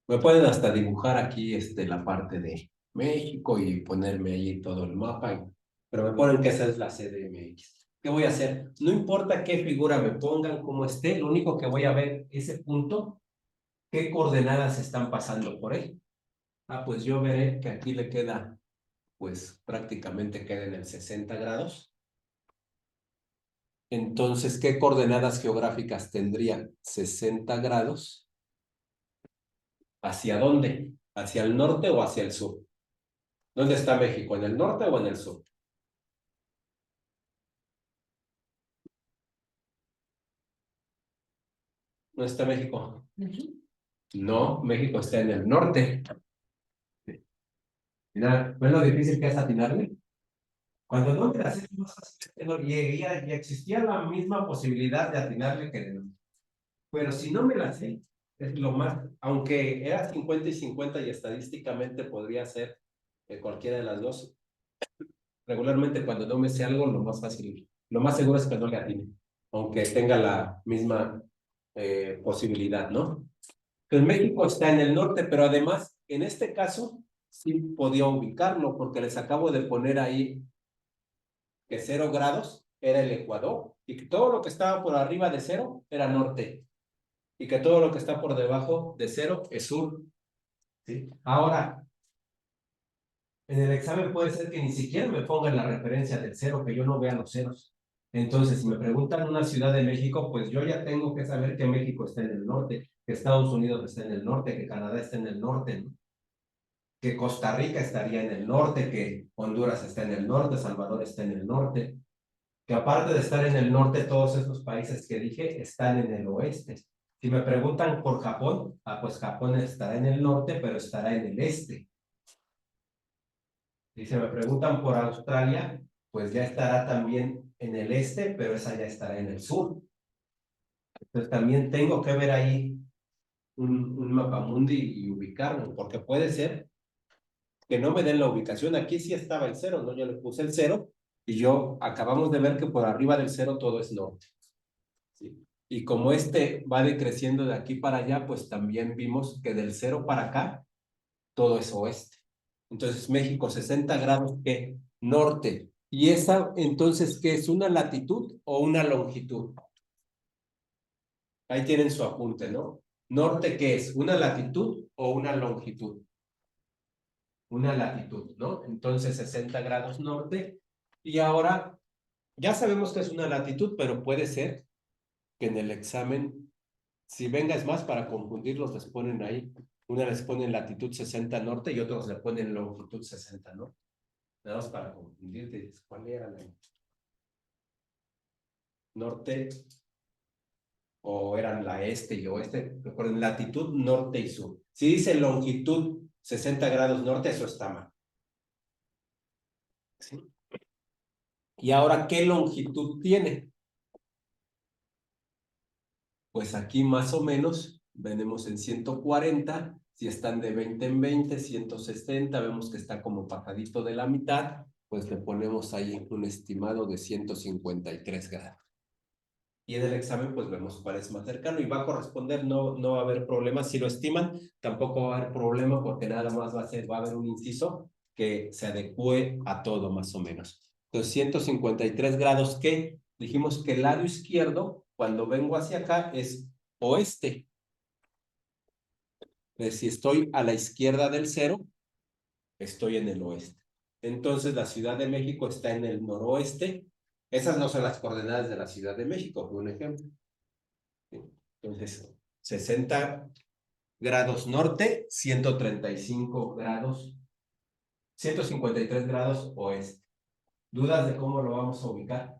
Me pueden hasta dibujar aquí la parte de México y ponerme ahí todo el mapa, pero me ponen que esa es la CDMX. ¿Qué voy a hacer? No importa qué figura me pongan, cómo esté, lo único que voy a ver ese punto, qué coordenadas están pasando por él. Ah, pues yo veré que aquí le queda, pues prácticamente queda en el 60 grados. Entonces, ¿qué coordenadas geográficas tendría 60 grados? ¿Hacia dónde? ¿Hacia el norte o hacia el sur? ¿Dónde está México? ¿En el norte o en el sur? ¿Dónde está México? No, México está en el norte. Mira, ¿ves lo difícil que es atinarle? Cuando no me la sé, más fácil no llegué, y existía la misma posibilidad de atinarle que de no. Pero si no me la sé, es lo más, aunque era 50 y 50 y estadísticamente podría ser cualquiera de las dos, regularmente cuando no me sé algo, lo más fácil, lo más seguro es que no le atine, aunque tenga la misma posibilidad, ¿no? Entonces México está en el norte, pero además, en este caso, sí podía ubicarlo, porque les acabo de poner ahí que 0 grados era el Ecuador, y que todo lo que estaba por arriba de 0 era norte, y que todo lo que está por debajo de 0 es sur. ¿Sí? Ahora, en el examen puede ser que ni siquiera me pongan la referencia del 0, que yo no vea los ceros. Entonces, si me preguntan una ciudad de México, pues yo ya tengo que saber que México está en el norte, que Estados Unidos está en el norte, que Canadá está en el norte, ¿no? Que Costa Rica estaría en el norte, que Honduras está en el norte, Salvador está en el norte, que aparte de estar en el norte, todos estos países que dije están en el oeste. Si me preguntan por Japón, pues Japón estará en el norte, pero estará en el este. Si se me preguntan por Australia, pues ya estará también en el este, pero esa ya estará en el sur. Entonces también tengo que ver ahí un mapamundi y ubicarlo, porque puede ser que no me den la ubicación. Aquí sí estaba el 0, ¿no? Yo le puse el 0 y yo acabamos de ver que por arriba del 0 todo es norte. ¿Sí? Y como va decreciendo de aquí para allá, pues también vimos que del 0 para acá todo es oeste. Entonces México 60 grados, ¿qué? Norte. ¿Y esa entonces qué es? ¿Una latitud o una longitud? Ahí tienen su apunte, ¿no? ¿Norte qué es? ¿Una latitud o una longitud? Una latitud, ¿no? Entonces 60 grados norte. Y ahora ya sabemos que es una latitud, pero puede ser que en el examen, si venga es más para confundirlos, les ponen ahí. Una les ponen latitud 60 norte y otros le ponen longitud 60, ¿no? Nada más para confundirte. ¿Cuál era la norte? ¿O eran la este y oeste? Recuerden, latitud norte y sur. Si dice longitud 60 grados norte, eso está mal. ¿Sí? Y ahora, ¿qué longitud tiene? Pues aquí más o menos venimos en 140, si están de 20 en 20, 160, vemos que está como pasadito de la mitad, pues le ponemos ahí un estimado de 153 grados. Y en el examen pues vemos cuál es más cercano y va a corresponder, no va a haber problema. Si lo estiman, tampoco va a haber problema porque nada más va a haber un inciso que se adecue a todo más o menos. Entonces 153 grados, ¿qué? Dijimos que el lado izquierdo, cuando vengo hacia acá, es oeste. Entonces, si estoy a la izquierda del 0, estoy en el oeste. Entonces la Ciudad de México está en el noroeste. Esas no son las coordenadas de la Ciudad de México, por un ejemplo. Entonces, 60 grados norte, 135 grados, 153 grados oeste. ¿Dudas de cómo lo vamos a ubicar?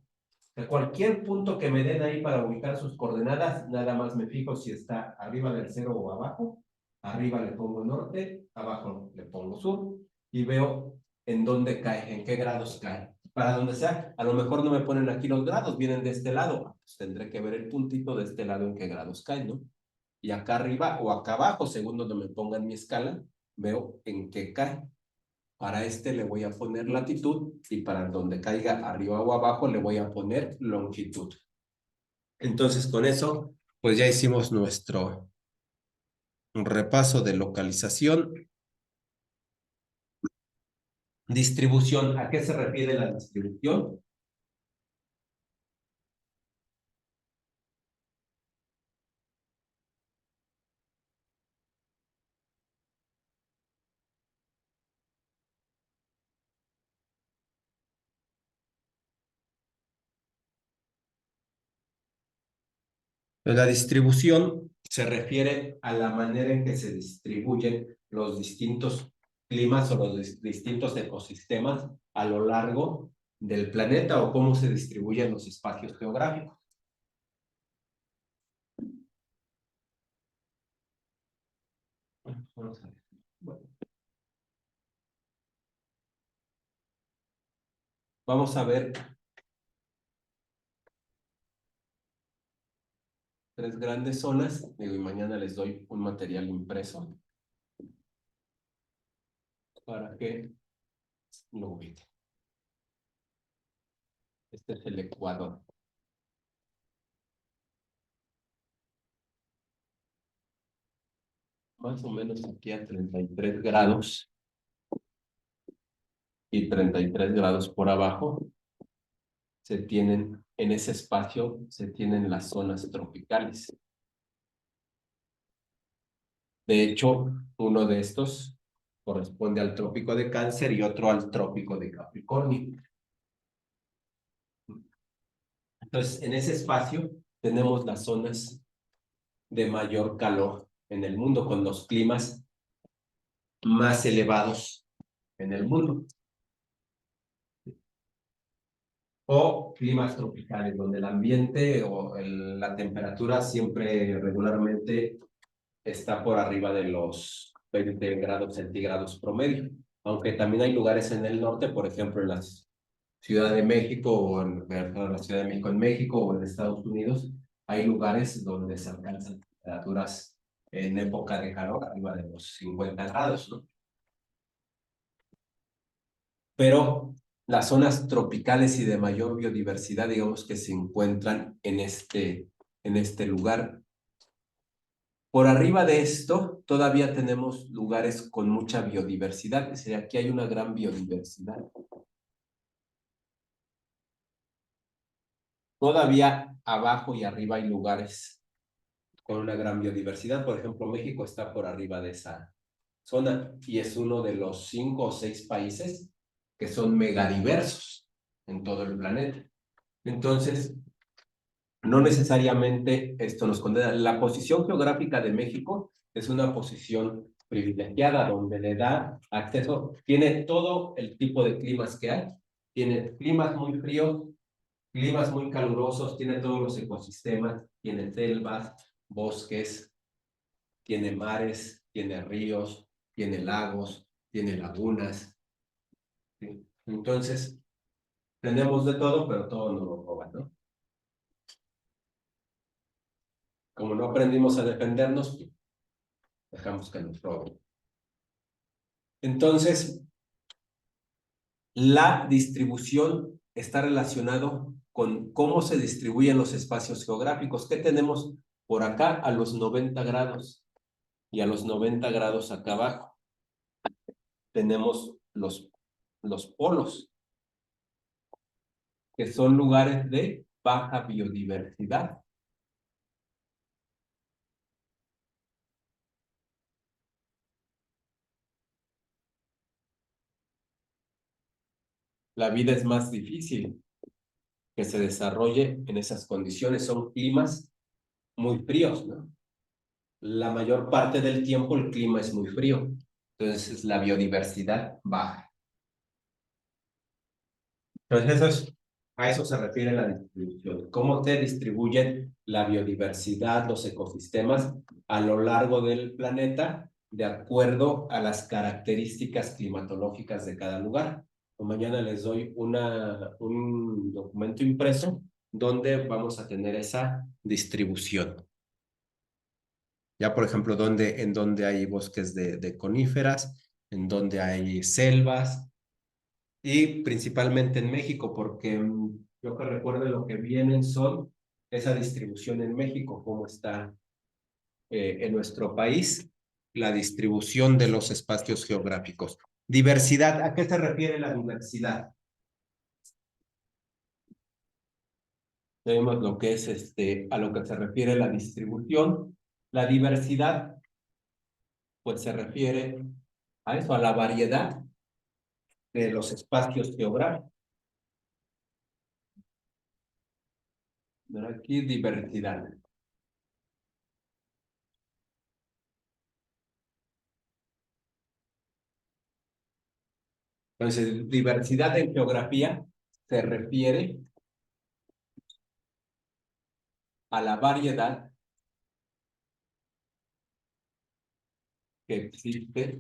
De cualquier punto que me den ahí para ubicar sus coordenadas, nada más me fijo si está arriba del 0 o abajo, Arriba le pongo norte, abajo le pongo sur y veo en dónde cae, en qué grados cae. Para donde sea, a lo mejor no me ponen aquí los grados, vienen de este lado. Pues tendré que ver el puntito de este lado en qué grados cae, ¿no? Y acá arriba o acá abajo, según donde me pongan mi escala, veo en qué cae. Para este le voy a poner latitud y para donde caiga arriba o abajo le voy a poner longitud. Entonces con eso, pues ya hicimos nuestro repaso de localización. Distribución, ¿a qué se refiere la distribución? La distribución se refiere a la manera en que se distribuyen los distintos climas o los distintos ecosistemas a lo largo del planeta o cómo se distribuyen los espacios geográficos. Vamos a ver. Bueno, vamos a ver tres grandes zonas. Digo, y mañana les doy un material impreso para que lo ubiquen. Este es el Ecuador. Más o menos aquí a 33 grados y 33 grados por abajo se tienen, en ese espacio se tienen las zonas tropicales. De hecho, uno de estos corresponde al trópico de Cáncer y otro al trópico de Capricornio. Entonces, en ese espacio tenemos las zonas de mayor calor en el mundo, con los climas más elevados en el mundo. O climas tropicales, donde el ambiente o la temperatura siempre regularmente está por arriba de los 20 grados centígrados promedio. Aunque también hay lugares en el norte, por ejemplo, en la Ciudad de México o en la Ciudad de México en México o en Estados Unidos, hay lugares donde se alcanzan temperaturas en época de calor arriba de los 50 grados, ¿no? Pero las zonas tropicales y de mayor biodiversidad, digamos que se encuentran en este lugar. Por arriba de esto, todavía tenemos lugares con mucha biodiversidad, es decir, aquí hay una gran biodiversidad. Todavía abajo y arriba hay lugares con una gran biodiversidad. Por ejemplo, México está por arriba de esa zona y es uno de los 5 o 6 países que son megadiversos en todo el planeta. Entonces, no necesariamente esto nos condena. La posición geográfica de México es una posición privilegiada donde le da acceso, tiene todo el tipo de climas que hay, tiene climas muy fríos, climas muy calurosos, tiene todos los ecosistemas, tiene selvas, bosques, tiene mares, tiene ríos, tiene lagos, tiene lagunas. ¿Sí? Entonces, tenemos de todo, pero todo nos lo roban, ¿no? Como no aprendimos a defendernos, dejamos que nos roben. Entonces, la distribución está relacionado con cómo se distribuyen los espacios geográficos. ¿Qué tenemos por acá? A los 90 grados y a los 90 grados acá abajo. Tenemos los polos, que son lugares de baja biodiversidad. La vida es más difícil que se desarrolle en esas condiciones. Son climas muy fríos, ¿no? La mayor parte del tiempo el clima es muy frío. Entonces la biodiversidad baja. Entonces a eso se refiere la distribución. ¿Cómo se distribuyen la biodiversidad, los ecosistemas a lo largo del planeta de acuerdo a las características climatológicas de cada lugar. O mañana les doy un documento impreso donde vamos a tener esa distribución. Ya, por ejemplo, en donde hay bosques de coníferas, en donde hay selvas, y principalmente en México, porque yo que recuerdo lo que vienen son esa distribución en México, cómo está en nuestro país, la distribución de los espacios geográficos. Diversidad, ¿a qué se refiere la diversidad? Vemos lo que es a lo que se refiere la distribución. La diversidad, pues se refiere a eso, a la variedad de los espacios geográficos. Pero aquí diversidad. Entonces, diversidad en geografía se refiere a la variedad que existe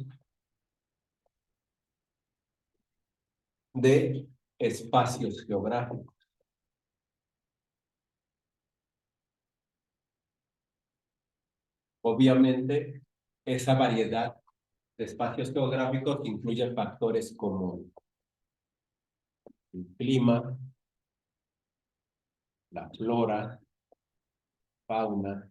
de espacios geográficos. Obviamente, esa variedad de espacios geográficos incluye factores como el clima, la flora, fauna,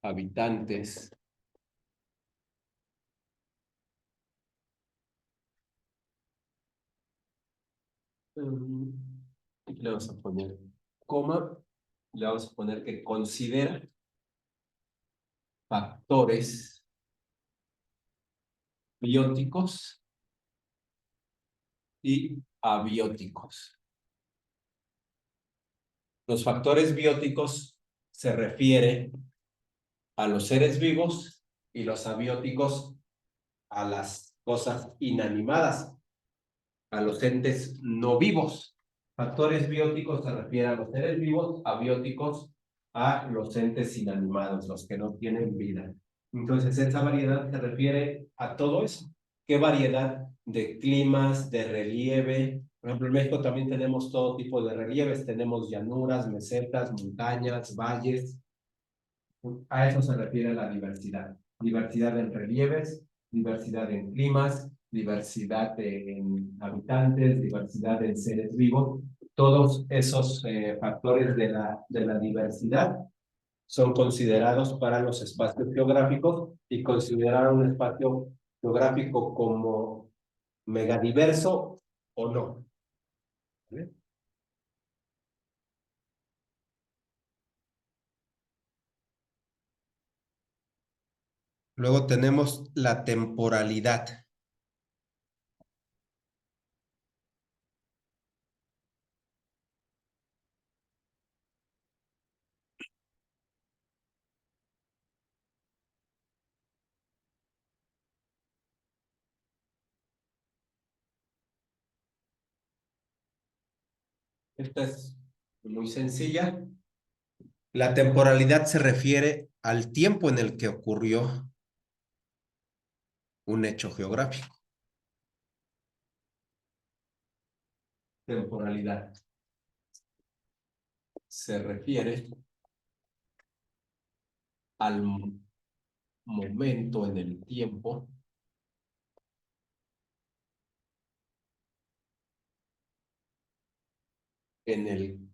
habitantes. Le vamos a poner coma, le vamos a poner que considera factores bióticos y abióticos. Los factores bióticos se refieren a los seres vivos y los abióticos a las cosas inanimadas, a los entes no vivos. Factores bióticos se refieren a los seres vivos, abióticos a los entes inanimados, los que no tienen vida. Entonces, esa variedad se refiere a todo eso. ¿Qué variedad de climas, de relieve? Por ejemplo, en México también tenemos todo tipo de relieves. Tenemos llanuras, mesetas, montañas, valles. A eso se refiere la diversidad. Diversidad en relieves, diversidad en climas, diversidad en habitantes, diversidad en seres vivos. Todos esos factores de la diversidad son considerados para los espacios geográficos, y considerar un espacio geográfico como megadiverso o no. ¿Vale? Luego tenemos la temporalidad. Esta es muy sencilla. La temporalidad se refiere al tiempo en el que ocurrió un hecho geográfico. Temporalidad se refiere al momento en el tiempo en el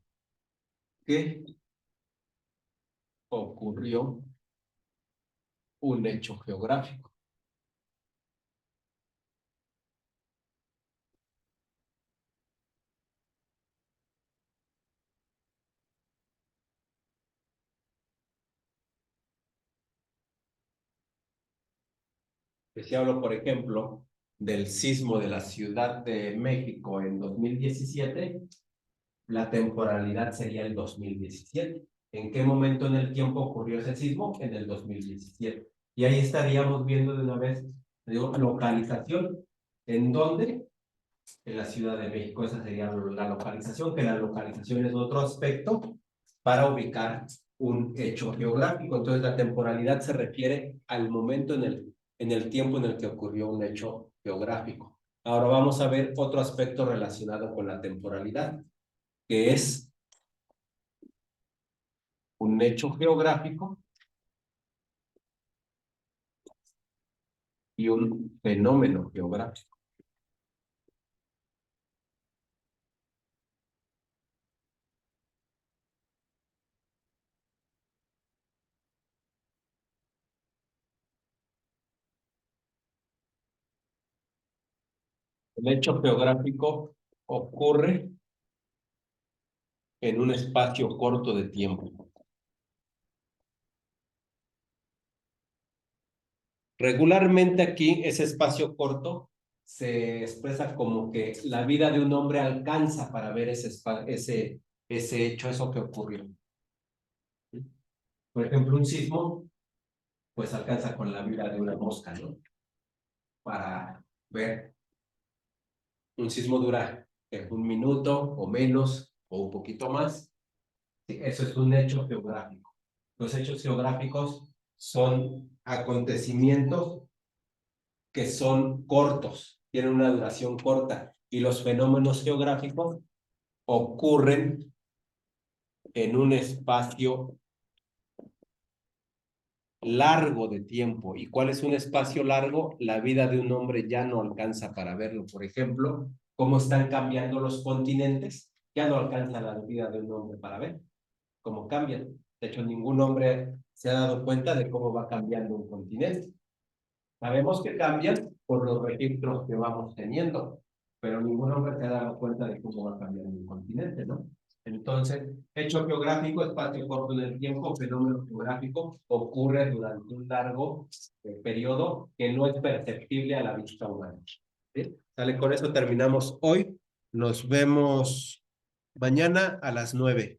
que ocurrió un hecho geográfico. Si hablo, por ejemplo, del sismo de la Ciudad de México en 2017, la temporalidad sería el 2017. ¿En qué momento en el tiempo ocurrió ese sismo? En el 2017. Y ahí estaríamos viendo de una vez, digo, localización. ¿En dónde? en la Ciudad de México. Esa sería la localización, que la localización es otro aspecto para ubicar un hecho geográfico. Entonces, la temporalidad se refiere al momento en el tiempo en el que ocurrió un hecho geográfico. Ahora vamos a ver otro aspecto relacionado con la temporalidad, que es un hecho geográfico y un fenómeno geográfico. El hecho geográfico ocurre en un espacio corto de tiempo. Regularmente aquí ese espacio corto se expresa como que la vida de un hombre alcanza para ver ese hecho, eso que ocurrió. Por ejemplo, un sismo, pues alcanza con la vida de una mosca, ¿no? Para ver. Un sismo dura un minuto o menos o un poquito más. Sí, eso es un hecho geográfico. Los hechos geográficos son acontecimientos que son cortos, tienen una duración corta, y los fenómenos geográficos ocurren en un espacio largo de tiempo. ¿Y cuál es un espacio largo? La vida de un hombre ya no alcanza para verlo. Por ejemplo, cómo están cambiando los continentes, ya no alcanza la vida de un hombre para ver cómo cambian. De hecho, ningún hombre se ha dado cuenta de cómo va cambiando un continente. Sabemos que cambian por los registros que vamos teniendo, pero ningún hombre se ha dado cuenta de cómo va cambiando un continente, ¿no? Entonces, hecho geográfico, espacio corto en el tiempo, fenómeno geográfico, ocurre durante un largo periodo que no es perceptible a la vista humana. ¿Sí? Sale, con eso terminamos hoy. Nos vemos mañana a las 9.